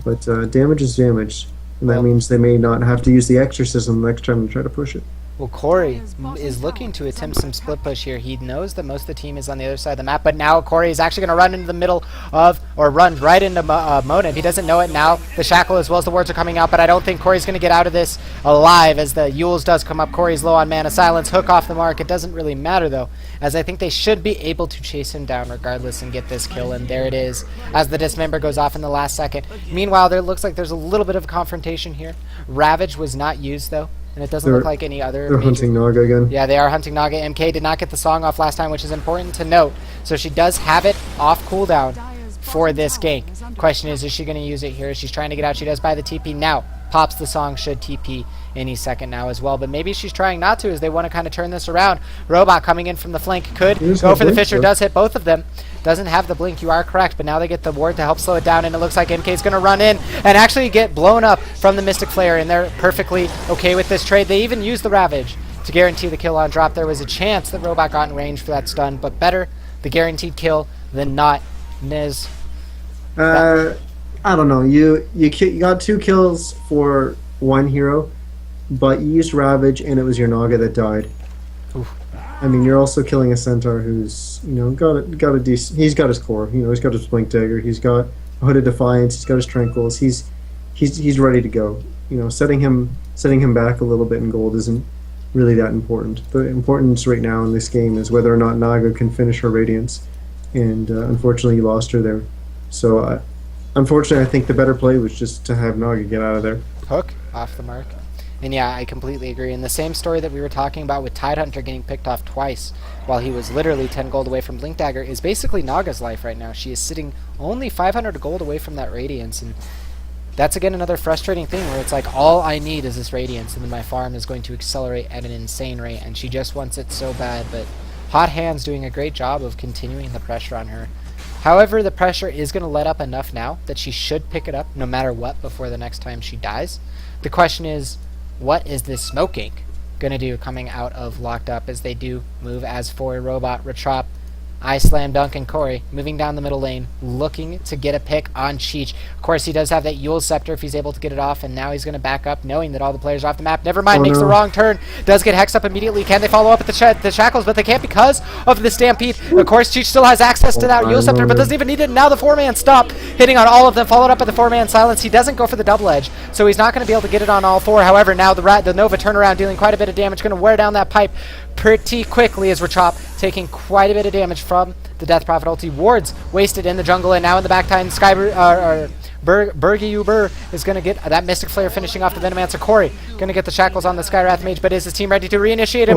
But damage is damage, and that means they may not have to use the Exorcism next time to try to push it. Well, Coray is looking to attempt some split push here. He knows that most of the team is on the other side of the map, but now Coray is actually going to run into the middle of, or run right into Monib. He doesn't know it now. The Shackle as well as the wards are coming out, but I don't think Corey's going to get out of this alive as the Yules does come up. Corey's low on mana. Silence, hook off the mark. It doesn't really matter, though, as I think they should be able to chase him down regardless and get this kill, and there it is as the Dismember goes off in the last second. Meanwhile, there looks like there's a little bit of a confrontation here. Ravage was not used, though, and it doesn't look like any other. They're hunting Naga again. Yeah, they are hunting Naga. MK did not get the song off last time, which is important to note. So she does have it off cooldown for this gank. Question is she going to use it here? She's trying to get out. She does buy the TP now. Pops the song, should TP any second now as well. But maybe she's trying not to, as they want to kind of turn this around. Robot coming in from the flank could go for the Fisher. Does hit both of them. Doesn't have the blink, you are correct, but now they get the ward to help slow it down, and it looks like MK's going to run in and actually get blown up from the Mystic Flare, and they're perfectly okay with this trade. They even used the Ravage to guarantee the kill on Drop. There was a chance that Robot got in range for that stun, but better the guaranteed kill than not. Niz. I don't know. You got 2 kills for 1 hero, but you used Ravage, and it was your Naga that died. Oof. I mean, you're also killing a Centaur who's, got a decent. He's got his core. He's got his Blink Dagger. He's got a Hooded Defiance. He's got his Tranquils. He's ready to go. Setting him back a little bit in gold isn't really that important. The importance right now in this game is whether or not Naga can finish her Radiance, and unfortunately, you lost her there. So, unfortunately, I think the better play was just to have Naga get out of there. Hook off the mark. And yeah, I completely agree. And the same story that we were talking about with Tidehunter getting picked off twice while he was literally 10 gold away from Blink Dagger is basically Naga's life right now. She is sitting only 500 gold away from that Radiance, and that's again another frustrating thing where it's like, all I need is this Radiance, and then my farm is going to accelerate at an insane rate, and she just wants it so bad. But Hot Hands doing a great job of continuing the pressure on her. However, the pressure is going to let up enough now that she should pick it up no matter what before the next time she dies. The question is, what is this smoking going to do coming out of Locked Up as they do move as for a robot? Retrop, I slam dunk, and Coray moving down the middle lane, looking to get a pick on Cheech. Of course, he does have that Yule Scepter if he's able to get it off, and now he's going to back up, knowing that all the players are off the map. Never mind, makes the wrong turn. Does get hexed up immediately. Can they follow up at the Shackles? But they can't because of the Stampede. Of course, Cheech still has access to that Yule Scepter, but doesn't even need it. Now the 4-man stop, hitting on all of them, followed up at the 4-man silence. He doesn't go for the double edge, so he's not going to be able to get it on all 4. However, now the Nova turnaround, dealing quite a bit of damage, going to wear down that pipe pretty quickly as Retrop taking quite a bit of damage from the Death Prophet ulti. Wards wasted in the jungle, and now in the back time, Bergy is going to get that Mystic Flare, finishing off the Venomancer. Coray going to get the Shackles on the Skywrath Mage, but is his team ready to reinitiate it?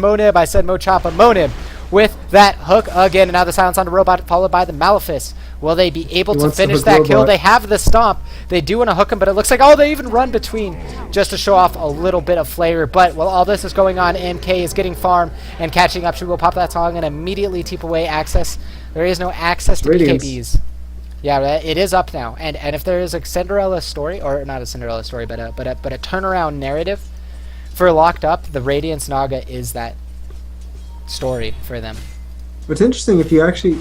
Monib, I said Mochop, but Monib with that hook again, and now the silence on the robot, followed by the Malefice. Will they be able to finish that kill? They have the stomp. They do want to hook him, but it looks like, oh, they even run between just to show off a little bit of flavor. But while all this is going on, MK is getting farm and catching up. She will pop that song and immediately teep away access. There is no access to BKBs. Yeah, it is up now. And if there is a Cinderella story, or not a Cinderella story, but a turnaround narrative for Locked Up, the Radiance Naga is that story for them. What's interesting, if you actually...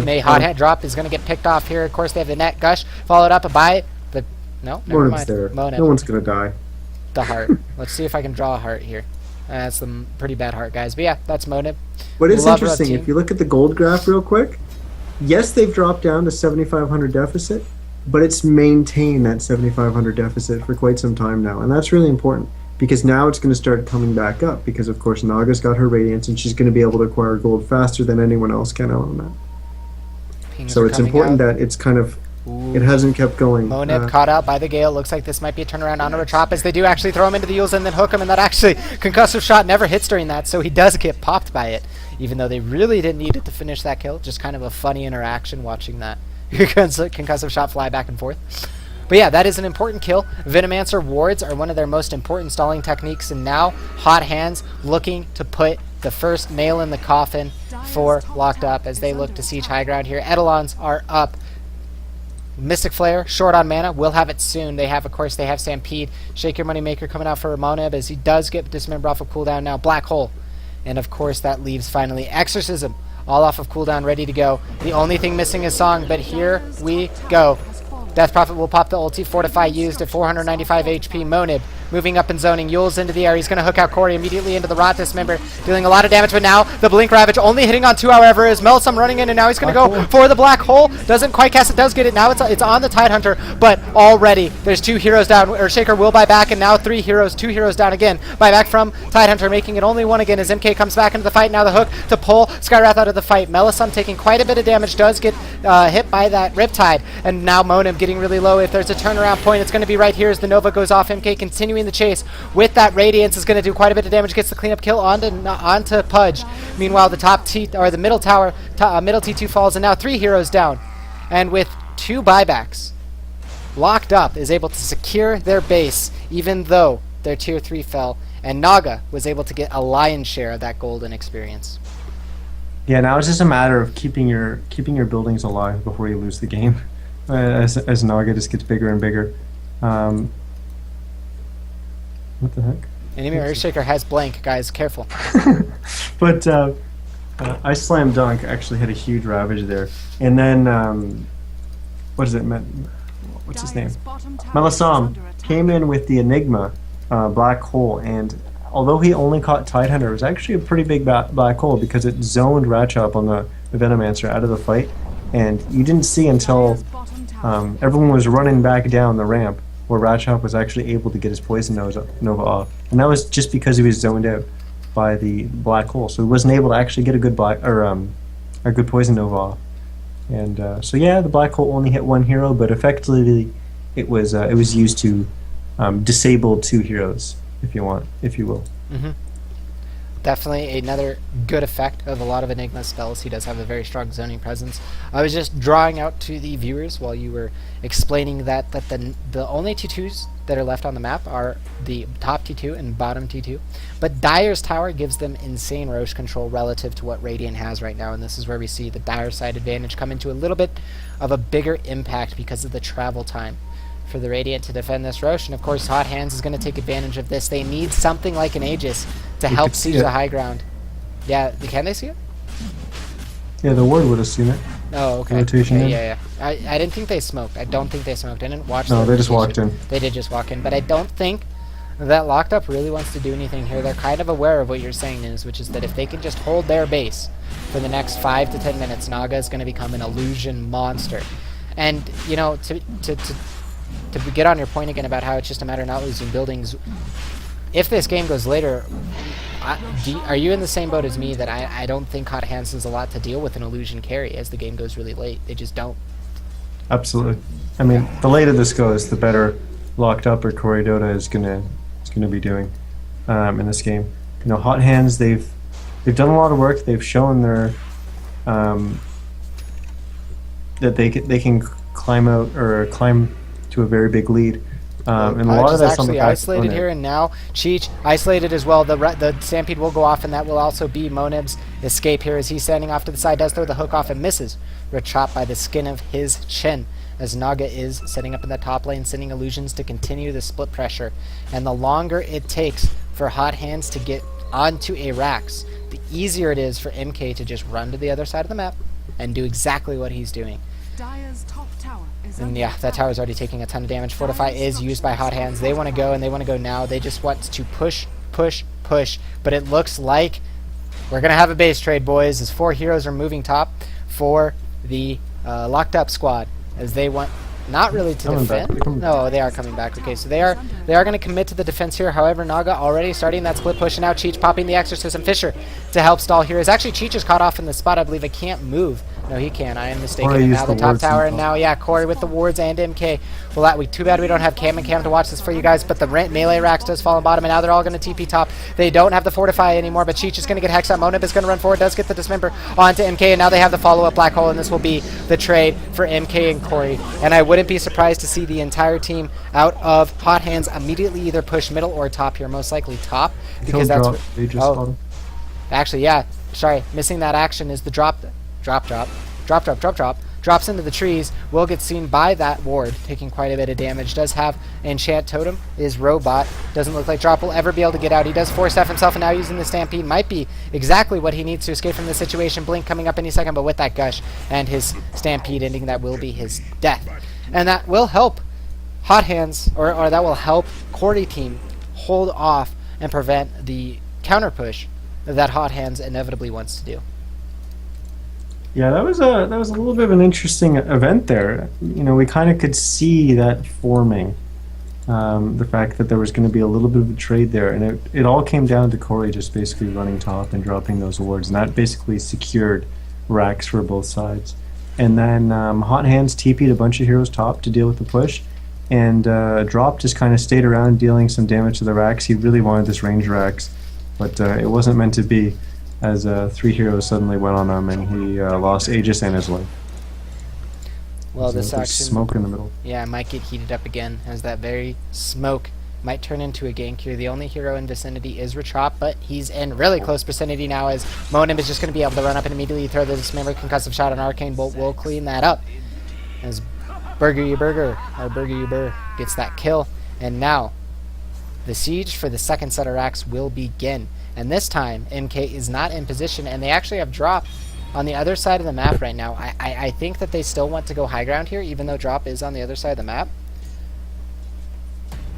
May Hot Hat Drop is going to get picked off here. Of course, they have the net gush, followed up by the... No, never mind. There. No one's going to die. The heart. Let's see if I can draw a heart here. That's a pretty bad heart, guys. But yeah, that's Monib. What is interesting, if you look at the gold graph real quick, yes, they've dropped down to 7,500 deficit, but it's maintained that 7,500 deficit for quite some time now. And that's really important, because now it's going to start coming back up, because of course Naga's got her Radiance, and she's going to be able to acquire gold faster than anyone else can out on that. So it's important that it's kind of... It hasn't kept going. Monib caught out by the Gale. Looks like this might be a turnaround on a Retrop, as they do actually throw him into the Yules and then hook him, and that actually, concussive shot never hits during that, so he does get popped by it, even though they really didn't need it to finish that kill. Just kind of a funny interaction watching that concussive shot fly back and forth. But yeah, that is an important kill. Venomancer wards are one of their most important stalling techniques, and now Hot Hands looking to put the first nail in the coffin for Locked Up as they look to siege high ground here. Eidolons are up. Mystic Flare, short on mana, will have it soon. They have, of course, they have Stampede. Shake Your Moneymaker coming out for Monib as he does get Dismember off of cooldown now. Black Hole. And of course that leaves finally Exorcism, all off of cooldown, ready to go. The only thing missing is Song, but here we go. Death Prophet will pop the ulti. Fortify used at 495 HP. Monib moving up and zoning. Yule's into the air. He's going to hook out Coray immediately into the Rot Dismember, dealing a lot of damage, but now the Blink Ravage only hitting on 2, however, is Melisum running in, and now he's going to go for the Black Hole. Doesn't quite cast it, does get it. Now it's on the Tidehunter, but already there's 2 heroes down. Or Shaker will buy back, and now 3 heroes, 2 heroes down again. Buy back from Tidehunter, making it only 1 again as MK comes back into the fight. Now the hook to pull Skywrath out of the fight. Melisum taking quite a bit of damage, does get hit by that Riptide, and now Monib getting really low. If there's a turnaround point, it's going to be right here as the Nova goes off. MK continuing the chase with that Radiance is going to do quite a bit of damage, gets the cleanup kill onto Pudge. Meanwhile, the middle tower, middle T2 falls, and now 3 heroes down. And with 2 buybacks, Locked Up is able to secure their base, even though their tier 3 fell, and Naga was able to get a lion's share of that golden experience. Yeah, now it's just a matter of keeping your buildings alive before you lose the game. As Naga just gets bigger and bigger. What the heck? Enemy Earthshaker has blank, guys. Careful. But I Slam Dunk actually had a huge ravage there. And then, what is it? What's his name? Melisum came in with the Enigma Black Hole, and although he only caught Tidehunter, it was actually a pretty big black hole because it zoned Ratchop on the Venomancer out of the fight. And you didn't see until everyone was running back down the ramp where Ratchop was actually able to get his Poison Nova off. And that was just because he was zoned out by the black hole. So he wasn't able to actually get a good good Poison Nova off. And so yeah, the black hole only hit 1 hero, but effectively it was used to disable 2 heroes, if you will. definitely another good effect of a lot of Enigma spells. He does have a very strong zoning presence. I was just drawing out to the viewers while you were explaining that the only T2s that are left on the map are the top T2 and bottom T2. But Dire's Tower gives them insane Roche control relative to what Radiant has right now, and this is where we see the Dire side advantage come into a little bit of a bigger impact because of the travel time for the Radiant to defend this Roche. And of course Hot Hands is going to take advantage of this. They need something like an Aegis to help siege the high ground. Yeah, can they see it? Yeah, the ward would have seen it. Oh, okay. Rotation yeah. I didn't think they smoked. I don't think they smoked. I didn't watch. No, they just walked in. They did just walk in, but I don't think that Locked Up really wants to do anything here. They're kind of aware of what you're saying is, which is that if they can just hold their base for the next 5 to 10 minutes, Naga is going to become an illusion monster. And you know, to get on your point again about how it's just a matter of not losing buildings, if this game goes later, are you in the same boat as me that I don't think Hot Hands has a lot to deal with an illusion carry as the game goes really late? They just don't. Absolutely. I mean, the later this goes, the better Locked Up or Coray Dota is gonna be doing in this game. You know, Hot Hands, they've done a lot of work. They've shown their that they can climb out or climb to a very big lead. And a lot of that's actually isolated here, and now Cheech isolated as well. The Stampede will go off, and that will also be Monib's escape here as he's standing off to the side, does throw the hook off and misses. Rechop by the skin of his chin as Naga is setting up in the top lane, sending illusions to continue the split pressure. And the longer it takes for Hot Hands to get onto a Rax, the easier it is for MK to just run to the other side of the map and do exactly what he's doing. Dire's top tower is And yeah, that tower is already taking a ton of damage. Fortify is used by Hot Hands. They want to go, and they want to go now. They just want to push. But it looks like we're going to have a base trade, boys, as 4 heroes are moving top for the Locked Up squad, as they want not really to defend. No, they are coming back. Okay, so they are going to commit to the defense here. However, Naga already starting that split push, and now Cheech popping the Exorcism Fisher to help stall heroes. Actually, Cheech is caught off in the spot. I believe it can't move. No, he can. I am mistaken. And now the top tower, and now, yeah, Coray with the wards and MK. Well, too bad we don't have Cam and Cam to watch this for you guys, but the melee Rax does fall on bottom, and now they're all going to TP top. They don't have the Fortify anymore, but Cheech is going to get hexed up. Monib is going to run forward, does get the Dismember onto MK, and now they have the follow-up Black Hole, and this will be the trade for MK and Coray. And I wouldn't be surprised to see the entire team out of Hot Hands immediately either push middle or top here, most likely top, because that's what... Actually, yeah, sorry, missing that action is the drop. Drops into the trees, will get seen by that ward, taking quite a bit of damage. Does have Enchant Totem, is Robot. Doesn't look like Drop will ever be able to get out. He does force F himself, and now using the Stampede might be exactly what he needs to escape from the situation. Blink coming up any second, but with that Gush and his Stampede ending, that will be his death. And that will help Hot Hands, or that will help Coray team hold off and prevent the counter push that Hot Hands inevitably wants to do. Yeah, that was a little bit of an interesting event there. You know, we kind of could see that forming. The fact that there was going to be a little bit of a trade there, and it all came down to Coray just basically running top and dropping those wards, and that basically secured Rax for both sides. And then Hot Hands TP'd a bunch of heroes top to deal with the push, and Drop just kind of stayed around dealing some damage to the Rax. He really wanted this range Rax, but it wasn't meant to be, as 3 heroes suddenly went on him, and he lost Aegis and his life. Well, this action... smoke in the middle. Yeah, might get heated up again, as that very smoke might turn into a gank here. The only hero in vicinity is Rechop, but he's in really close vicinity now, as Monib is just going to be able to run up and immediately throw the Dismember Concussive Shot on Arcane Bolt. Will clean that up, as Burger You Burr gets that kill. And now, the siege for the second set of racks will begin. And this time, MK is not in position, and they actually have Drop on the other side of the map right now. I think that they still want to go high ground here, even though Drop is on the other side of the map.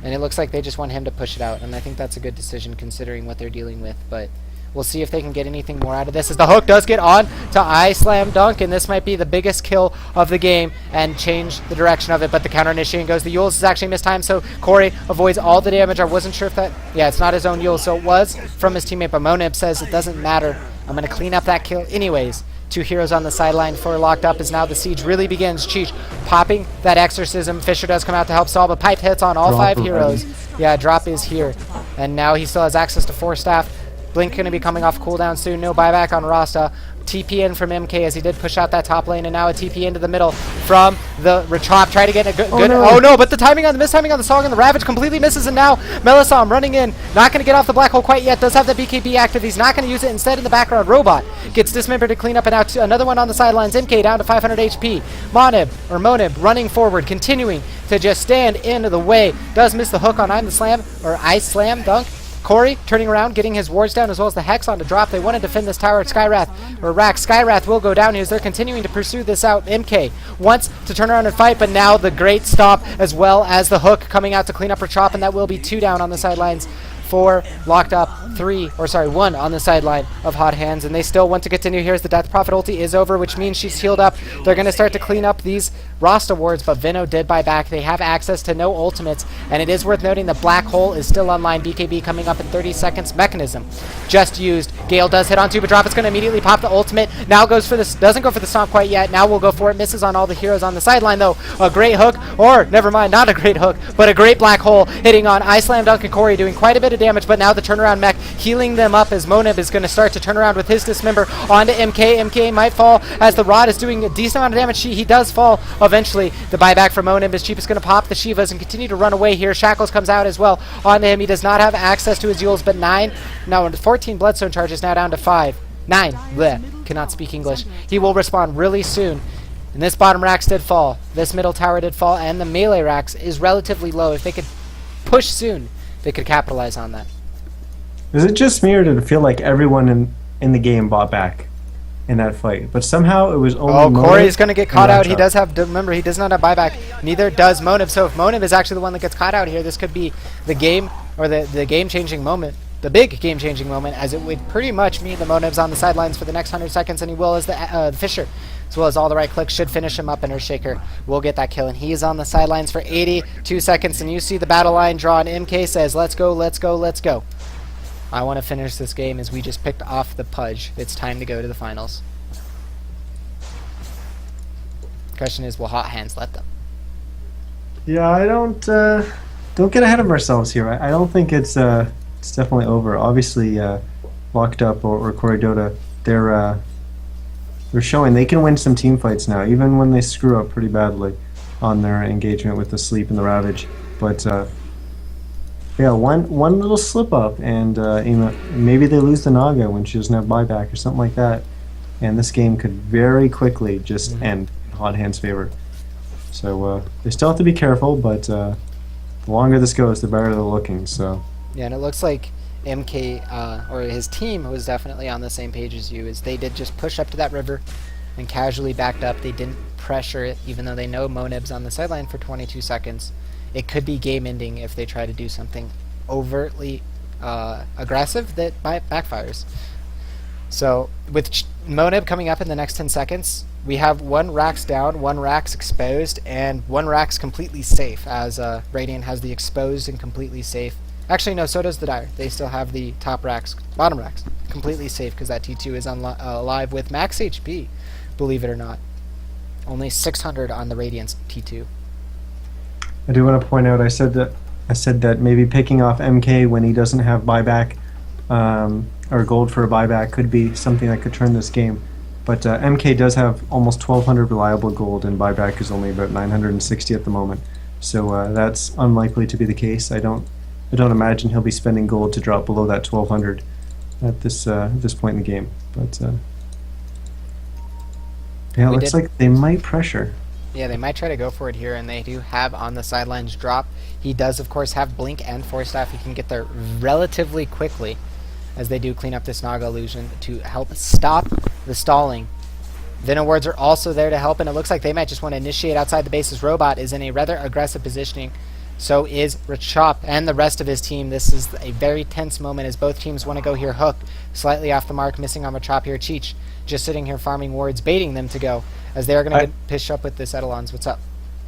And it looks like they just want him to push it out, and I think that's a good decision considering what they're dealing with. But we'll see if they can get anything more out of this, as the hook does get on to I Slam Dunk, and this might be the biggest kill of the game and change the direction of it. But the counter initiating goes. The Yules is actually mistimed, so Coray avoids all the damage. I wasn't sure if that... Yeah, it's not his own Yule, so it was from his teammate, but Monib says it doesn't matter. I'm going to clean up that kill anyways. 2 heroes on the sideline for Locked Up, as now the siege really begins. Cheech popping that Exorcism. Fisher does come out to help solve, but Pipe hits on all 5 heroes. Yeah, Drop is here. And now he still has access to 4 staff. Blink going to be coming off cooldown soon. No buyback on Rasta. TP in from MK as he did push out that top lane, and now a TP into the middle from the Rachop. Try to get a good... Oh no, but the timing on the mistiming on the Song and the Ravage completely misses, and now Melisam running in. Not going to get off the black hole quite yet. Does have the BKB active. He's not going to use it. Instead, in the background, Robot gets dismembered to clean up, and now another one on the sidelines. MK down to 500 HP. Monib running forward, continuing to just stand in the way. Does miss the hook on I'm the Slam, or Ice Slam dunk. Coray turning around, getting his wards down as well as the Hex on to drop. They want to defend this tower at Skywrath, or Rax. Skywrath will go down here as they're continuing to pursue this out. MK wants to turn around and fight, but now the great stop as well as the hook coming out to clean up her chop, and that will be 2 down on the sidelines. 4 locked up, 1 on the sideline of Hot Hands, and they still want to continue here as the Death Prophet ulti is over, which means she's healed up. They're going to start to clean up these Rasta wards, but Vino did buy back. They have access to no ultimates, and it is worth noting the Black Hole is still online. BKB coming up in 30 seconds. Mechanism just used. Gale does hit on Drop. It's going to immediately pop the ultimate. Now goes for this, doesn't go for the stomp quite yet. Now we'll go for it. Misses on all the heroes on the sideline though. A great hook, or never mind, not a great hook, but a great Black Hole hitting on Ice Slam Dunk and Coray, doing quite a bit of damage, but now the turnaround mech healing them up as Monib is going to start to turn around with his dismember onto MK. MK might fall as the Rod is doing a decent amount of damage. He does fall eventually. The buyback from Monib is cheap. Is going to pop the Shivas and continue to run away here. Shackles comes out as well onto him. He does not have access to his Yules, but 14 Bloodstone charges now down to 9. Bleh, cannot speak English. He will respawn really soon. And this bottom Rax did fall. This middle tower did fall, and the melee Rax is relatively low. If they could push soon, they could capitalize on that. Is it just me, or did it feel like everyone in the game bought back in that fight? But somehow it was only Coray is going to get caught out. He does have, remember, he does not have buyback. Neither does Monib. So if Monib is actually the one that gets caught out here, this could be the game, or the game-changing moment. The big game-changing moment, as it would pretty much mean the Monib's on the sidelines for the next 100 seconds, and he will as the Fisher, as well as all the right clicks, should finish him up, and Earthshaker will get that kill. And he is on the sidelines for 82 seconds, and you see the battle line drawn. MK says, let's go, let's go, let's go. I want to finish this game as we just picked off the Pudge. It's time to go to the finals. Question is, will Hot Hands let them? Yeah, I don't get ahead of ourselves here. I don't think it's definitely over. Obviously, Locked Up or Coray Dota, they're showing they can win some team fights now, even when they screw up pretty badly on their engagement with the Sleep and the Ravage. But yeah, one little slip up, and maybe they lose the Naga when she doesn't have buyback or something like that, and this game could very quickly just end in Hot Hands' favor. So they still have to be careful, but the longer this goes, the better they're looking. So yeah, and it looks like MK or his team was definitely on the same page as you, as they did just push up to that river and casually backed up. They didn't pressure it, even though they know Monib's on the sideline for 22 seconds. It could be game ending if they try to do something overtly aggressive that backfires. So with Monib coming up in the next 10 seconds, we have 1 Rax down, 1 Rax exposed, and 1 Rax completely safe, as Radiant has the exposed and completely safe. Actually, no, so does the Dire. They still have the top Rax, bottom Rax, completely safe, because that T2 is alive with max HP, believe it or not. Only 600 on the Radiant's T2. I do want to point out, I said that maybe picking off MK when he doesn't have buyback or gold for a buyback could be something that could turn this game. But MK does have almost 1,200 reliable gold, and buyback is only about 960 at the moment. So that's unlikely to be the case. I don't imagine he'll be spending gold to drop below that 1,200 at this point in the game. But yeah, it looks like they might pressure. Yeah, they might try to go for it here, and they do have on the sidelines drop. He does, of course, have Blink and Force Staff. He can get there relatively quickly as they do clean up this Naga illusion to help stop the stalling. Venom wards are also there to help, and it looks like they might just want to initiate outside the base. As Robot is in a rather aggressive positioning. So is Rachop and the rest of his team. This is a very tense moment as both teams want to go here. Hook slightly off the mark, missing on Rachop here. Cheech just sitting here farming wards, baiting them to go, as they are going to pitch up with this Edelons. What's up?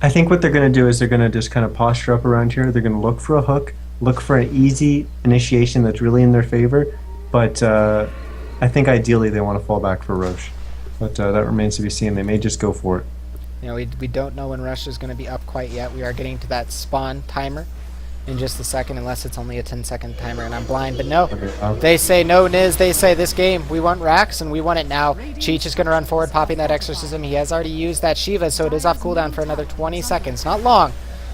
I think what they're going to do is they're going to just kind of posture up around here. They're going to look for a hook, look for an easy initiation that's really in their favor. But I think ideally they want to fall back for Roche. But that remains to be seen. They may just go for it. You know, we don't know when Rush is going to be up quite yet. We are getting to that spawn timer in just a second, unless it's only a 10-second timer and I'm blind. But no, Okay, they say no, Niz. They say this game, we want Rax and we want it now. Cheech is going to run forward, popping that Exorcism. He has already used that Shiva, so it is off cooldown for another 20 seconds. Not long,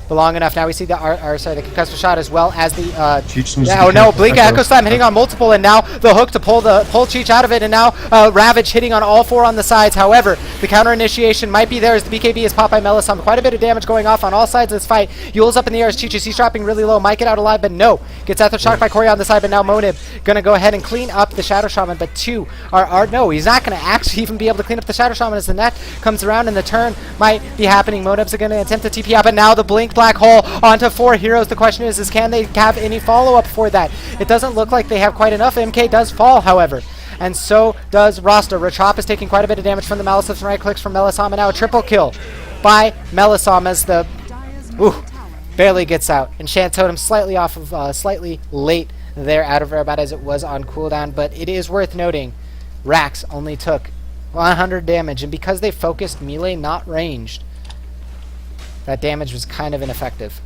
but long enough. Now we see the the concussive shot as well as the Cheech needs yeah, to oh be no, careful. Blink Echo Slam hitting on multiple, and now the hook to pull Cheech out of it, and now Ravage hitting on all 4 on the sides. However, the counter initiation might be there as the BKB is popped by Melisandre. Quite a bit of damage going off on all sides of this fight. Yule's up in the air as Cheech is he's dropping really low. Might get out alive, but no. Gets Ether shocked by Coray on the side, but now Monib gonna go ahead and clean up the Shadow Shaman, but 2 are no, he's not gonna actually even be able to clean up the Shadow Shaman as the net comes around and the turn might be happening. Monib's gonna attempt to TP out, but now the Blink Black Hole onto 4 heroes. The question is can they have any follow-up for that? It doesn't look like they have quite enough. MK does fall, however, and so does Rasta. Rachop is taking quite a bit of damage from the Malice and right clicks from Melisandre. Now a triple kill by Melisandre as the barely gets out. And Shan Totem slightly off of slightly late there, out of about as it was on cooldown, but it is worth noting Rax only took 100 damage, and because they focused melee, not ranged, that damage was kind of ineffective.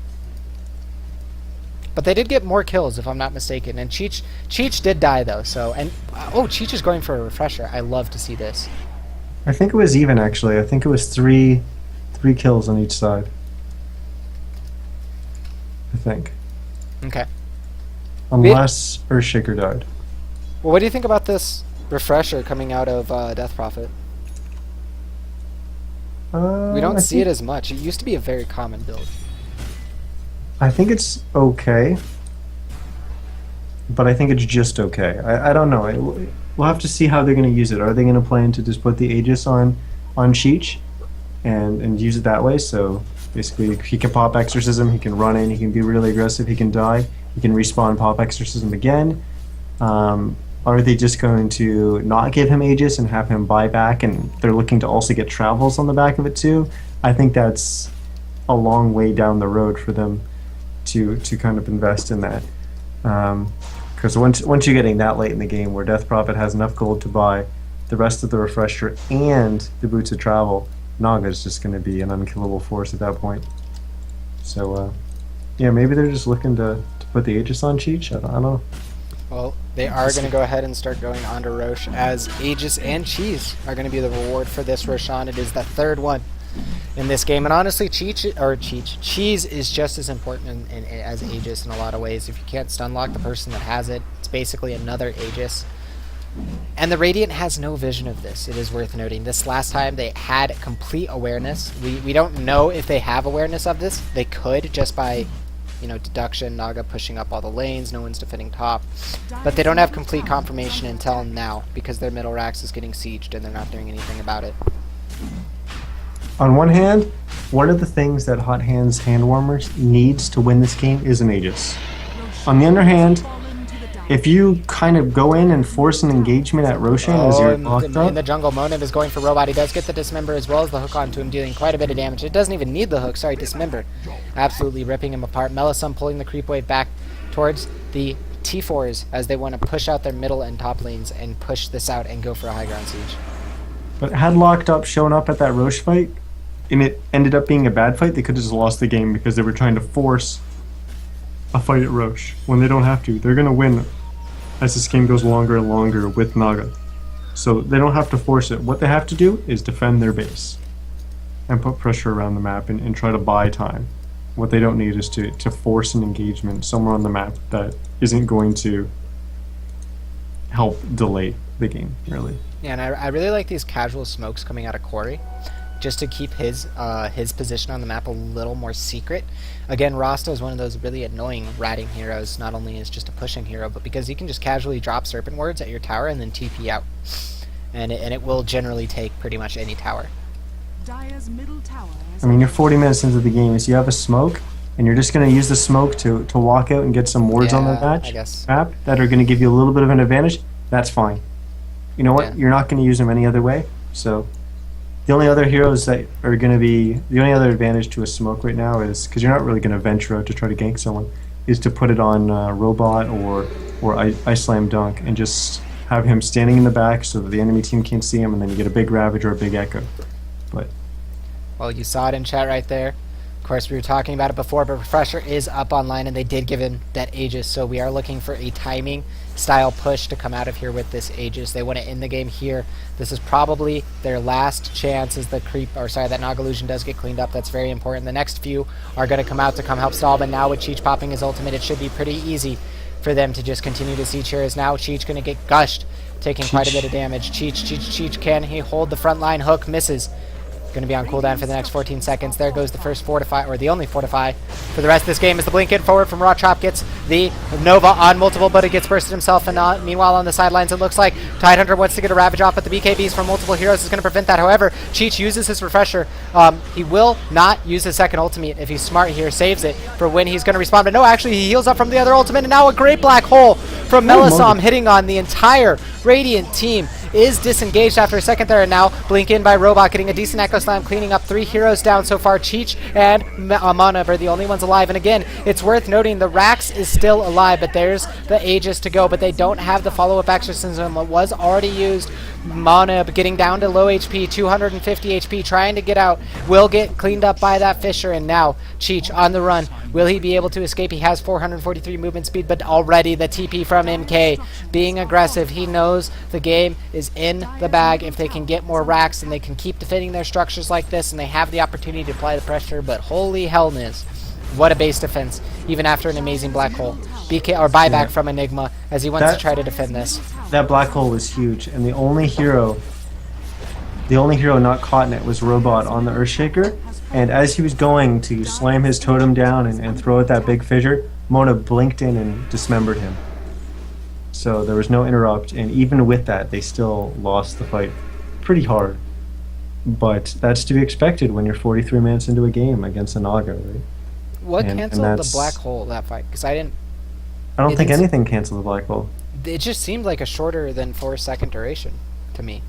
But they did get more kills, if I'm not mistaken. And Cheech did die, though. So, and oh, Cheech is going for a refresher. I love to see this. I think it was even, actually. I think it was three kills on each side. I think. Okay. Unless Earthshaker died. Well, what do you think about this refresher coming out of Death Prophet? We don't see it as much. It used to be a very common build. I think it's okay, but I think it's just okay. I don't know. We'll have to see how they're going to use it. Are they going to plan to just put the Aegis on Cheech and use it that way? So basically, he can pop Exorcism, he can run in, he can be really aggressive, he can die, he can respawn, pop Exorcism again. Are they just going to not give him Aegis and have him buy back, and they're looking to also get travels on the back of it too? I think that's a long way down the road for them to kind of invest in that, because once you're getting that late in the game where Death Prophet has enough gold to buy the rest of the refresher and the boots of travel, Naga's just going to be an unkillable force at that point. So yeah, maybe they're just looking to put the Aegis on Cheech. I don't know. Well, they are going to go ahead and start going on to Roche, as Aegis and Cheese are going to be the reward for this Roshan. It is the 3rd one in this game, and honestly, Cheese is just as important as Aegis in a lot of ways. If you can't stunlock the person that has it, it's basically another Aegis. And the Radiant has no vision of this. It is worth noting. This last time they had complete awareness. We don't know if they have awareness of this. They could, just by, you know, deduction, Naga pushing up all the lanes, no one's defending top. But they don't have complete confirmation until now, because their middle Rax is getting sieged and they're not doing anything about it. On one hand, one of the things that Hot Hands Hand Warmers needs to win this game is an Aegis. On the other hand, if you kind of go in and force an engagement at Roshan as you're locked up... In the jungle, Monib is going for Robot. He does get the Dismember as well as the hook onto him, dealing quite a bit of damage. It doesn't even need the hook, sorry, Dismember. Absolutely ripping him apart. Melisandre pulling the creep wave back towards the T4s as they want to push out their middle and top lanes and push this out and go for a high ground siege. But had Locked Up shown up at that Roche fight, and it ended up being a bad fight, they could have just lost the game because they were trying to force a fight at Roche when they don't have to. They're going to win as this game goes longer and longer with Naga. So they don't have to force it. What they have to do is defend their base and put pressure around the map and try to buy time. What they don't need is to force an engagement somewhere on the map that isn't going to help delay the game, really. Yeah, and I really like these casual smokes coming out of Coray, just to keep his position on the map a little more secret. Again, Rasta is one of those really annoying ratting heroes, not only as just a pushing hero, but because he can just casually drop Serpent Wards at your tower and then TP out. And it will generally take pretty much any tower. Dire's middle tower I mean, you're 40 minutes into the game, so you have a smoke, and you're just going to use the smoke to walk out and get some wards on the map that are going to give you a little bit of an advantage. That's fine. You know what? Yeah. You're not going to use them any other way, so... The only other heroes that are going to be... The only other advantage to a smoke right now is... Because you're not really going to venture out to try to gank someone, is to put it on Robot or Ice Slam Dunk and just have him standing in the back so that the enemy team can't see him, and then you get a big Ravage or a big Echo. But... Well, you saw it in chat right there. Of course, we were talking about it before, but Refresher is up online, and they did give him that Aegis, so we are looking for a timing style push to come out of here with this Aegis. They want to end the game here. This is probably their last chance as the that Nog Illusion does get cleaned up. That's very important. The next few are going to come out to come help stall, but now with Cheech popping his ultimate, it should be pretty easy for them to just continue to siege here. As now Cheech going to get gushed, taking quite a bit of damage. Cheech, can he hold the front line? Hook misses. Going to be on cooldown for the next 14 seconds. There goes the first fortify, or the only fortify for the rest of this game as the blink in forward from Raw Chop gets the Nova on multiple, but it gets bursted himself. And meanwhile on the sidelines, it looks like Tidehunter wants to get a Ravage off, but the BKBs from multiple heroes is going to prevent that. However, Cheech uses his Refresher. He will not use his second ultimate if he's smart here. Saves it for when he's going to respawn. But no, actually, he heals up from the other ultimate, and now a great black hole from Melisam hitting on the entire Radiant team. Is disengaged after a second there, and now blink in by Robot, getting a decent Echo Slam, cleaning up 3 heroes down so far. Cheech and Amanav are the only ones alive, and again, it's worth noting the Rax is still alive, but there's the Aegis to go, but they don't have the follow-up exorcism. It was already used. Monab getting down to low HP, 250 HP, trying to get out, will get cleaned up by that Fisher, and now Cheech on the run. Will he be able to escape? He has 443 movement speed, but already the TP from MK being aggressive. He knows the game is in the bag if they can get more racks and they can keep defending their structures like this, and they have the opportunity to apply the pressure, but holy hellness. What a base defense, even after an amazing black hole. BK or buyback from Enigma as he wants to try to defend this. That black hole was huge, and the only hero not caught in it was Robot on the Earthshaker. And as he was going to slam his totem down and throw at that big fissure, Mona blinked in and dismembered him. So there was no interrupt, and even with that, they still lost the fight pretty hard. But that's to be expected when you're 43 minutes into a game against a Naga, right? What canceled the black hole that fight? Because I don't think anything canceled the black hole. It just seemed like a shorter than 4-second duration to me.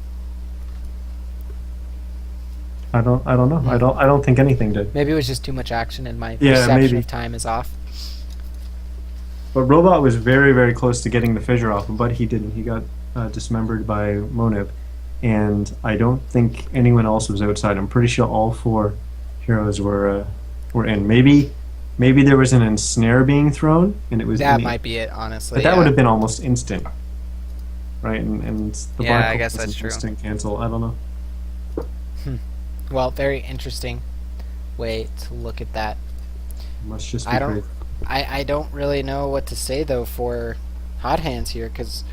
I don't know. I don't think anything did. Maybe it was just too much action and my perception of time is off. But Robot was very, very close to getting the fissure off, but he didn't. He got dismembered by Monib, and I don't think anyone else was outside. I'm pretty sure all 4 heroes were in. Maybe there was an ensnare being thrown, and it was that might be it, honestly. But that would have been almost instant, right? And the black I guess that's true. Instant cancel. I don't know. Well, very interesting way to look at that. Must just be crazy. I don't really know what to say though for Hot Hands here, because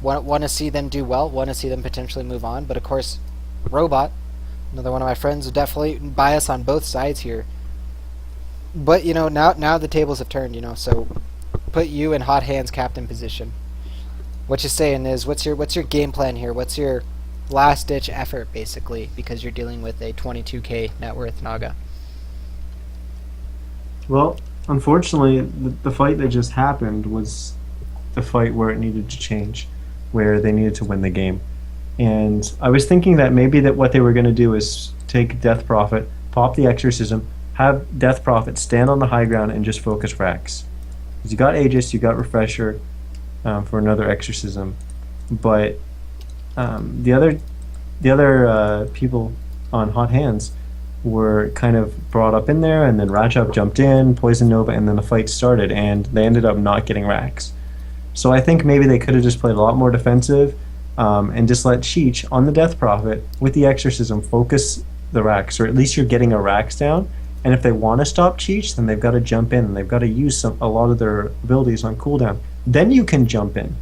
want to see them do well, want to see them potentially move on, but of course Robot, another one of my friends, would definitely bias on both sides here. But now the tables have turned, so put you in Hot Hands captain position. What you saying is, what's your game plan here? What's your last ditch effort basically, because you're dealing with a 22k net worth Naga? Well, unfortunately, the fight that just happened was the fight where it needed to change, where they needed to win the game. And I was thinking that maybe that what they were going to do is take Death Prophet, pop the Exorcism, have Death Prophet stand on the high ground and just focus racks. Because you got Aegis, you got Refresher for another Exorcism, but the other people on Hot Hands were kind of brought up in there, and then Ratchop jumped in, Poison Nova, and then the fight started, and they ended up not getting racks. So I think maybe they could have just played a lot more defensive and just let Cheech on the Death Prophet with the Exorcism focus the racks, or at least you're getting a racks down. And if they want to stop Cheech, then they've got to jump in, and they've got to use a lot of their abilities on cooldown. Then you can jump in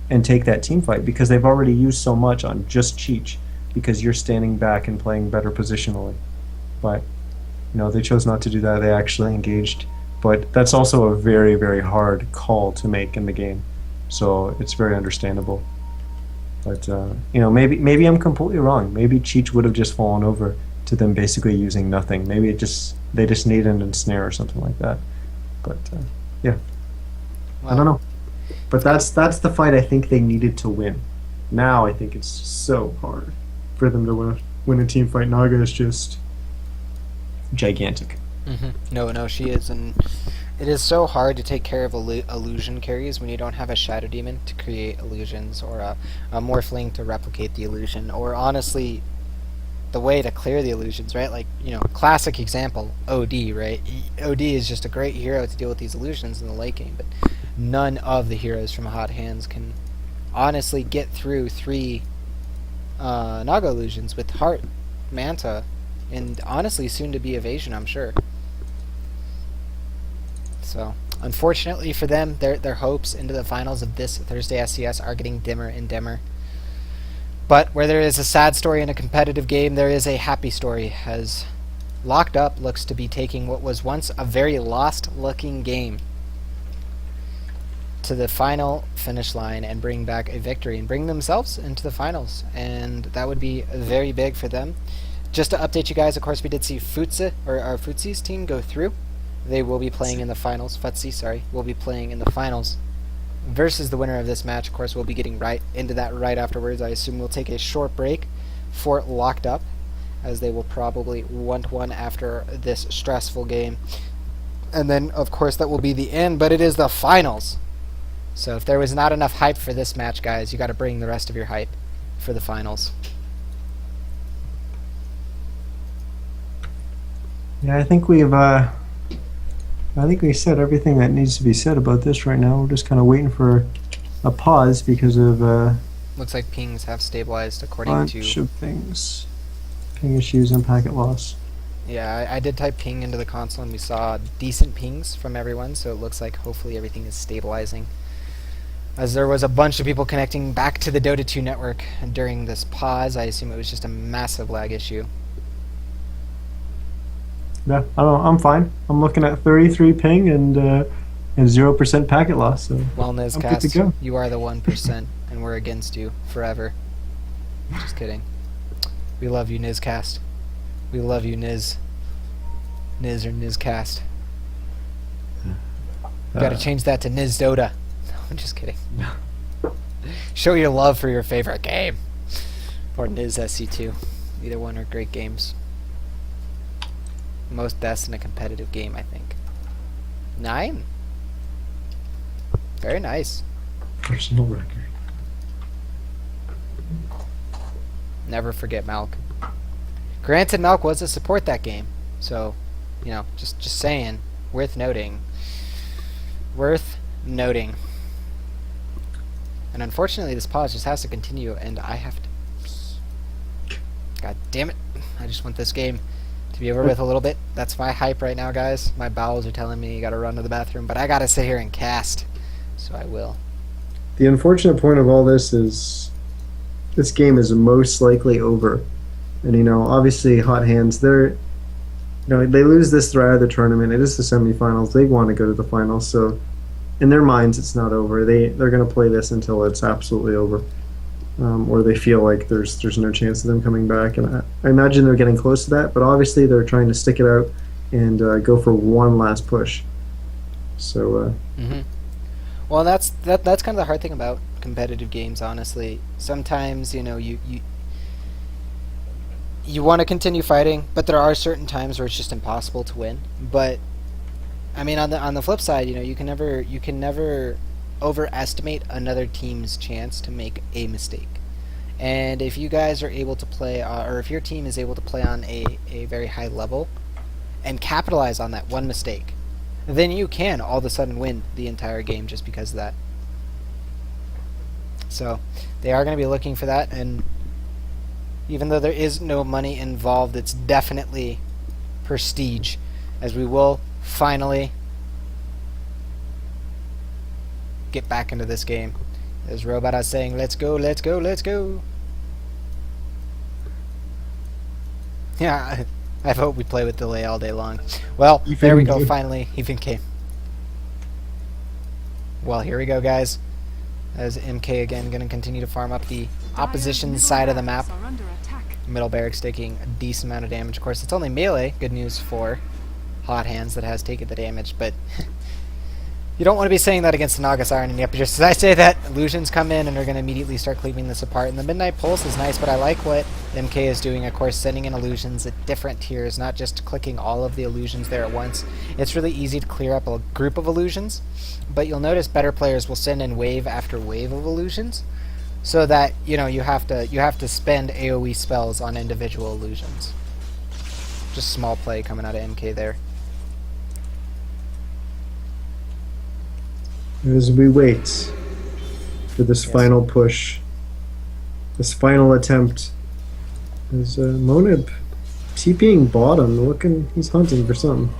and take that team fight, because they've already used so much on just Cheech, because you're standing back and playing better positionally. But they chose not to do that. They actually engaged, but that's also a very, very hard call to make in the game, so it's very understandable. But maybe I'm completely wrong. Maybe Cheech would have just fallen over to them basically using nothing. Maybe they just needed an ensnare or something like that. But yeah, I don't know. But that's the fight I think they needed to win. Now I think it's so hard for them to win a team fight. Naga is just gigantic. No, she is, and it is so hard to take care of illusion carries when you don't have a Shadow Demon to create illusions, or a Morphling to replicate the illusion, or honestly the way to clear the illusions, right? Like, you know, classic example, OD, right? OD is just a great hero to deal with these illusions in the late game, but none of the heroes from Hot Hands can honestly get through 3 Naga illusions with Heart, Manta, and honestly soon to be Evasion, I'm sure. So, unfortunately for them, their hopes into the finals of this Thursday SCS are getting dimmer and dimmer. But where there is a sad story in a competitive game, there is a happy story, as Locked Up looks to be taking what was once a very lost-looking game to the final finish line and bring back a victory and bring themselves into the finals. And that would be very big for them. Just to update you guys, of course, we did see our Futse's team go through. They will be playing in the finals. Futse, sorry, will be playing in the finals versus the winner of this match. Of course, we'll be getting right into that right afterwards. I assume we'll take a short break for Locked Up, as they will probably want one after this stressful game. And then, of course, that will be the end, but it is the finals. So if there was not enough hype for this match, guys, you got to bring the rest of your hype for the finals. Yeah, I think we've said everything that needs to be said about this right now. We're just kind of waiting for a pause because of Looks like pings have stabilized a according bunch to... of things. Ping issues and packet loss. Yeah, I did type ping into the console and we saw decent pings from everyone, so it looks like hopefully everything is stabilizing. As there was a bunch of people connecting back to the Dota 2 network during this pause, I assume it was just a massive lag issue. Yeah, I don't know, I'm fine. I'm looking at 33 ping and 0% packet loss. So Well, I'm good to Nizcast, go. you are the 1%, and we're against you forever. Just kidding. We love you, Nizcast. We love you, Niz. Niz or Nizcast. Gotta change that to Niz Dota. No, I'm just kidding. Show your love for your favorite game. Or Niz SC2. Either one are great games. Most best in a competitive game, I think. 9? Very nice. Personal record. Never forget Malk. Granted, Malk was a support that game, so, you know, just saying. Worth noting. Worth noting. And unfortunately, this pause just has to continue, and I have to pee. God damn it. I just want this game to be over with a little bit. That's my hype right now, guys. My bowels are telling me you gotta run to the bathroom, but I gotta sit here and cast. So I will. The unfortunate point of all this is this game is most likely over. And, you know, obviously Hot Hands, they lose this throughout the tournament. It is the semifinals. They want to go to the finals. So in their minds, it's not over. They're going to play this until it's absolutely over. Or they feel like there's no chance of them coming back. And I imagine they're getting close to that. But obviously they're trying to stick it out and go for one last push. So... Well, that's kind of the hard thing about competitive games, honestly. Sometimes, you know, you want to continue fighting, but there are certain times where it's just impossible to win. But I mean, on the flip side, you know, you can never overestimate another team's chance to make a mistake. And if you guys are able to play, or if your team is able to play on a very high level and capitalize on that one mistake, then you can all of a sudden win the entire game just because of that. So they are going to be looking for that, and even though there is no money involved, it's definitely prestige, as we will finally get back into this game. As Robot is saying, let's go, let's go, let's go. Yeah, I hope we play with delay all day long. Well, there we go, finally, even came. Well, here we go, guys. As MK again going to continue to farm up the opposition side of the map. Middle barracks taking a decent amount of damage. Of course, it's only melee. Good news for Hot Hands that has taken the damage, but you don't want to be saying that against the Nagas Iron in the upper just as I say that, illusions come in and are going to immediately start cleaving this apart. And the Midnight Pulse is nice, but I like what MK is doing, of course, sending in illusions at different tiers, not just clicking all of the illusions there at once. It's really easy to clear up a group of illusions, but you'll notice better players will send in wave after wave of illusions, so that you have to spend AoE spells on individual illusions. Just small play coming out of MK there. As we wait for this final push, this final attempt, is Monib TPing bottom, looking, he's hunting for something.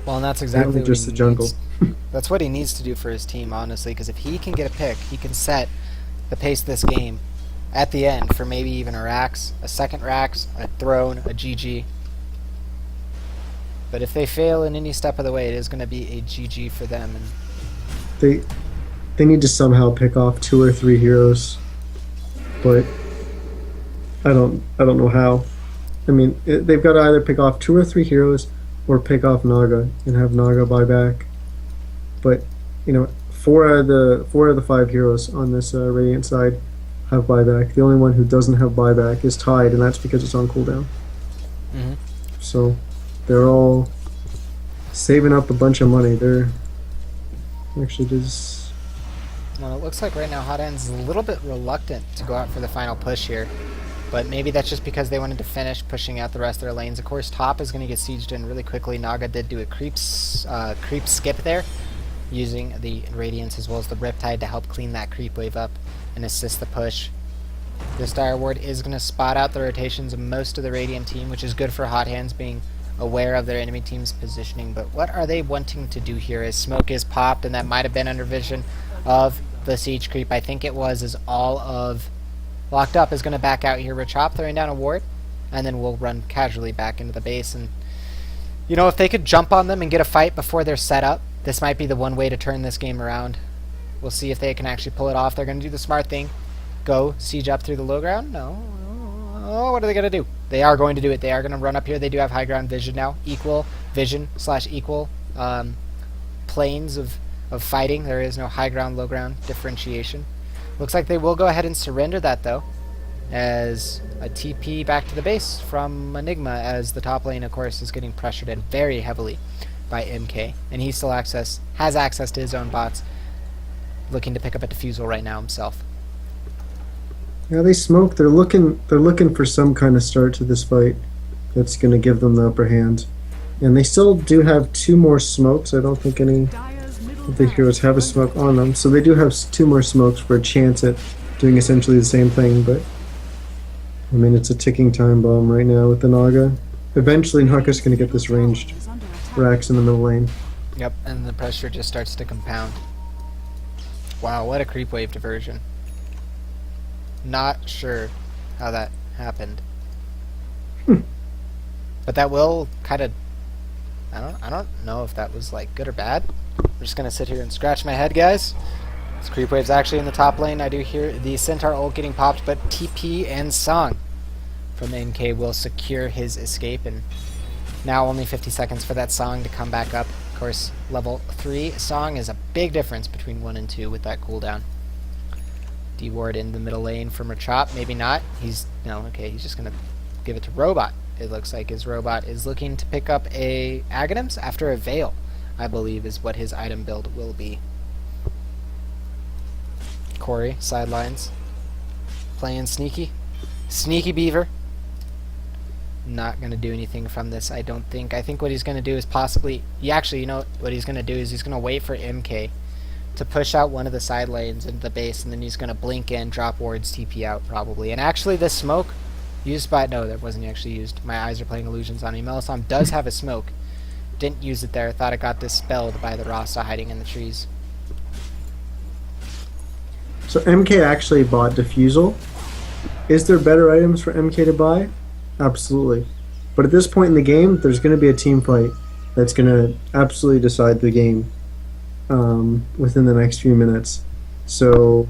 Well, and that's exactly what just he the jungle. needs. That's what he needs to do for his team, honestly, because if he can get a pick, he can set the pace of this game at the end for maybe even a Rax, a second Rax, a Throne, a GG. But if they fail in any step of the way, it is going to be a GG for them. And They need to somehow pick off 2 or 3 heroes, but I don't know how. I mean, they've got to either pick off 2 or 3 heroes or pick off Naga and have Naga buy back. But 4 out of the 5 heroes on this Radiant side have buyback. The only one who doesn't have buyback is Tide, and that's because it's on cooldown. mm-hmm. So they're all saving up a bunch of money. They're actually just... Well, it looks like right now Hot Hands is a little bit reluctant to go out for the final push here. But maybe that's just because they wanted to finish pushing out the rest of their lanes. Of course, top is going to get sieged in really quickly. Naga did do a creep skip there, using the Radiance as well as the Riptide to help clean that creep wave up and assist the push. This Dire Ward is going to spot out the rotations of most of the Radiant team, which is good for Hot Hands being aware of their enemy team's positioning. But what are they wanting to do here as smoke is popped, and that might have been under vision of the siege creep. I think it was, as all of Locked Up is going to back out here. Rachop throwing down a ward, and then we'll run casually back into the base. And if they could jump on them and get a fight before they're set up, this might be the one way to turn this game around. We'll see if they can actually pull it off. They're going to do the smart thing. Go siege up through the low ground? No. Oh, what are they going to do? They are going to do it. They are going to run up here. They do have high ground vision now. Equal vision / equal planes of fighting. There is no high ground, low ground differentiation. Looks like they will go ahead and surrender that, though, as a TP back to the base from Enigma, as the top lane, of course, is getting pressured in very heavily by MK, and he still has access to his own bots, looking to pick up a defusal right now himself. Yeah, they smoke. They're looking for some kind of start to this fight that's going to give them the upper hand. And they still do have 2 more smokes. I don't think any of the heroes have a smoke on them, so they do have 2 more smokes for a chance at doing essentially the same thing. But I mean, it's a ticking time bomb right now with the Naga. Eventually, Naga's going to get this ranged Rax in the middle lane. Yep, and the pressure just starts to compound. Wow, what a creep wave diversion. Not sure how that happened. But that will kind of... I don't know if that was like good or bad. I'm just going to sit here and scratch my head, guys. This creep wave's actually in the top lane. I do hear the Centaur ult getting popped, but TP and Song from MK will secure his escape, and now only 50 seconds for that Song to come back up. Of course, level 3 Song is a big difference between 1 and 2 with that cooldown. D-Ward in the middle lane from Rachop. Maybe not. He's just going to give it to Robot. It looks like his Robot is looking to pick up a Aghanims after a Veil, I believe, is what his item build will be. Coray, sidelines. Playing sneaky. Sneaky Beaver. Not going to do anything from this, I don't think. I think what he's going to do is possibly... what he's going to do is he's going to wait for MK to push out one of the side lanes into the base, and then he's going to blink in, drop wards, TP out, probably. And actually, this smoke used by... No, that wasn't actually used. My eyes are playing illusions on me. Melisandre does have a smoke. Didn't use it there. Thought it got dispelled by the Rasta hiding in the trees. So MK actually bought Diffusal. Is there better items for MK to buy? Absolutely. But at this point in the game, there's going to be a team fight that's going to absolutely decide the game within the next few minutes. So,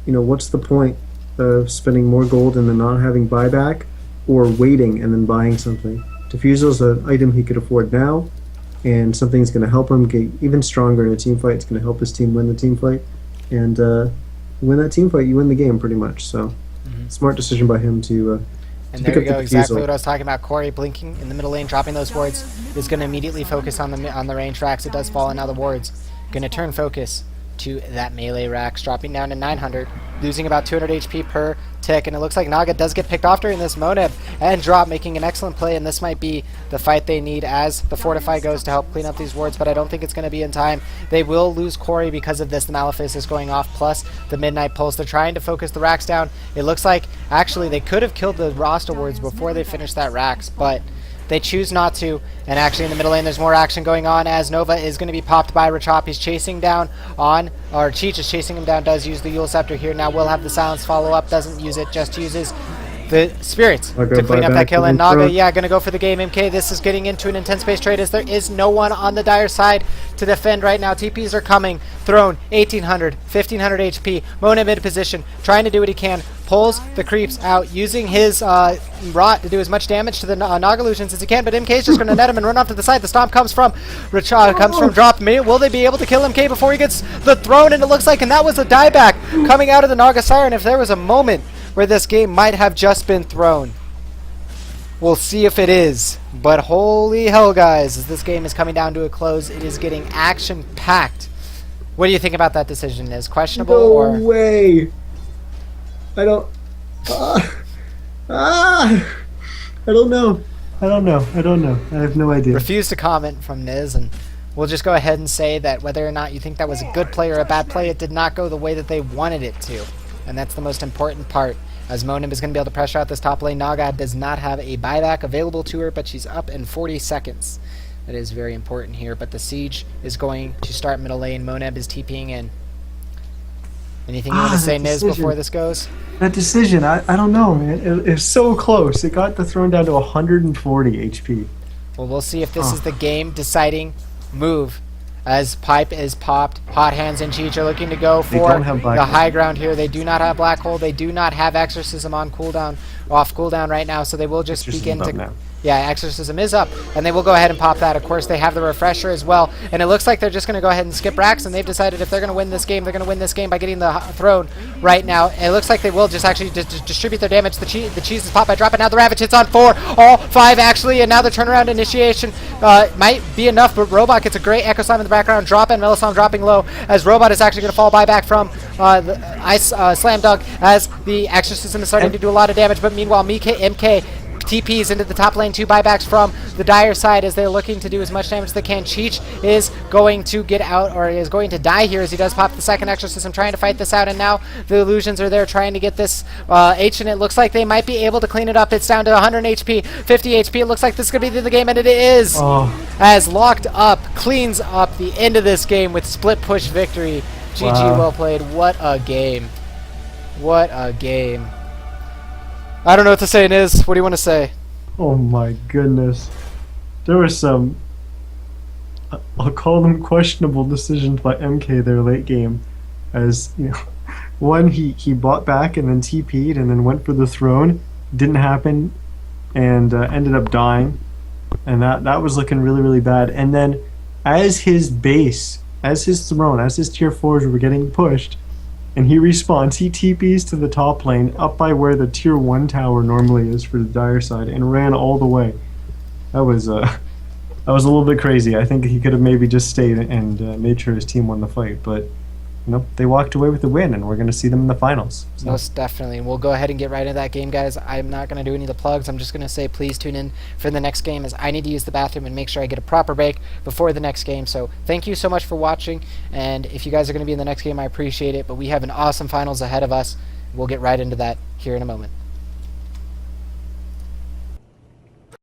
what's the point of spending more gold and then not having buyback, or waiting and then buying something? Diffusal is an item he could afford now, and something's going to help him get even stronger in a team fight. It's going to help his team win the team fight, and win that team fight, you win the game pretty much. So, smart decision by him to and pick there we up go, the exactly Diffusal. what I was talking about. Coray blinking in the middle lane, dropping those wards, is going to immediately focus on the range tracks. It does fall, and now the wards going to turn focus to that melee racks, dropping down to 900, losing about 200 HP per tick, and it looks like Naga does get picked off during this Moneb and drop, making an excellent play, and this might be the fight they need as the Fortify goes to help clean up these wards, but I don't think it's going to be in time. They will lose Coray because of this. The Malefice is going off, plus the Midnight Pulse. They're trying to focus the racks down. It looks like, actually, they could have killed the roster wards before they finished that racks, but they choose not to, and actually in the middle lane there's more action going on as Nova is going to be popped by Rachop. He's chasing down on, or Cheech is chasing him down, does use the Yule Scepter here. Now will have the silence follow up, doesn't use it, just uses the Spirits to clean up that kill. And Naga, yeah, going to go for the game. MK, this is getting into an intense base trade as there is no one on the Dire side to defend right now. TPs are coming. Throne, 1800, 1500 HP. Mona mid position, trying to do what he can. Pulls the creeps out, using his rot to do as much damage to the Naga illusions as he can, but MK is just going to net him and run off to the side. The stomp comes from Richard, comes from drop. Will they be able to kill MK before he gets the throne? And it looks like, and that was a dieback coming out of the Naga Siren. If there was a moment where this game might have just been thrown, we'll see if it is. But holy hell, guys, as this game is coming down to a close, it is getting action-packed. What do you think about that decision? Is questionable or? No way. I don't. I don't know. I don't know. I have no idea. Refuse to comment from Niz, and we'll just go ahead and say that whether or not you think that was a good play or a bad play, it did not go the way that they wanted it to. And that's the most important part, as Monib is going to be able to pressure out this top lane. Naga does not have a buyback available to her, but she's up in 40 seconds. That is very important here, but the siege is going to start middle lane. Moneb is TPing in. Anything you want to say, Niz, before this goes? That decision, I don't know, man. It's so close. It got the throne down to 140 HP. Well, we'll see if this is the game deciding move. As Pipe is popped, Hot Hands and Cheech are looking to go for the high ground here. They do not have Black Hole. They do not have Exorcism on cooldown, off cooldown right now, so they will just begin to... Yeah, Exorcism is up, and they will go ahead and pop that. Of course, they have the Refresher as well, and it looks like they're just going to go ahead and skip racks, and they've decided if they're going to win this game, they're going to win this game by getting the throne right now. And it looks like they will just actually distribute their damage. The cheese is popped by drop, and now the Ravage hits on 4, all 5 actually, and now the turnaround initiation might be enough, but Robot gets a great Echo Slam in the background, drop, and Melisandre dropping low, as Robot is actually going to fall back from the Ice Slam Dunk, as the Exorcism is starting to do a lot of damage, but meanwhile, MK TPs into the top lane, 2 buybacks from the Dire side as they're looking to do as much damage as they can. Cheech is going to get out, or is going to die here as he does pop the second Exorcism, trying to fight this out, and now the illusions are there trying to get this H, and it looks like they might be able to clean it up. It's down to 100 HP, 50 HP. It looks like this could be the game, and it is. As Locked Up cleans up the end of this game with split push victory. GG, well played. What a game. What a game. I don't know what to say, Niz. What do you want to say? Oh my goodness. There were some, I'll call them questionable decisions by MK there late game. As, you know, one, he bought back and then TP'd and then went for the throne. Didn't happen, and ended up dying. And that was looking really, really bad. And then as his base, as his throne, as his tier 4s were getting pushed, and he respawns, he TPs to the top lane, up by where the tier 1 tower normally is for the Dire side, and ran all the way. That was a little bit crazy. I think he could have maybe just stayed and made sure his team won the fight, but you know, they walked away with the win, and we're going to see them in the finals. So. Most definitely. We'll go ahead and get right into that game, guys. I'm not going to do any of the plugs. I'm just going to say please tune in for the next game, as I need to use the bathroom and make sure I get a proper break before the next game. So thank you so much for watching, and if you guys are going to be in the next game, I appreciate it, but we have an awesome finals ahead of us. We'll get right into that here in a moment.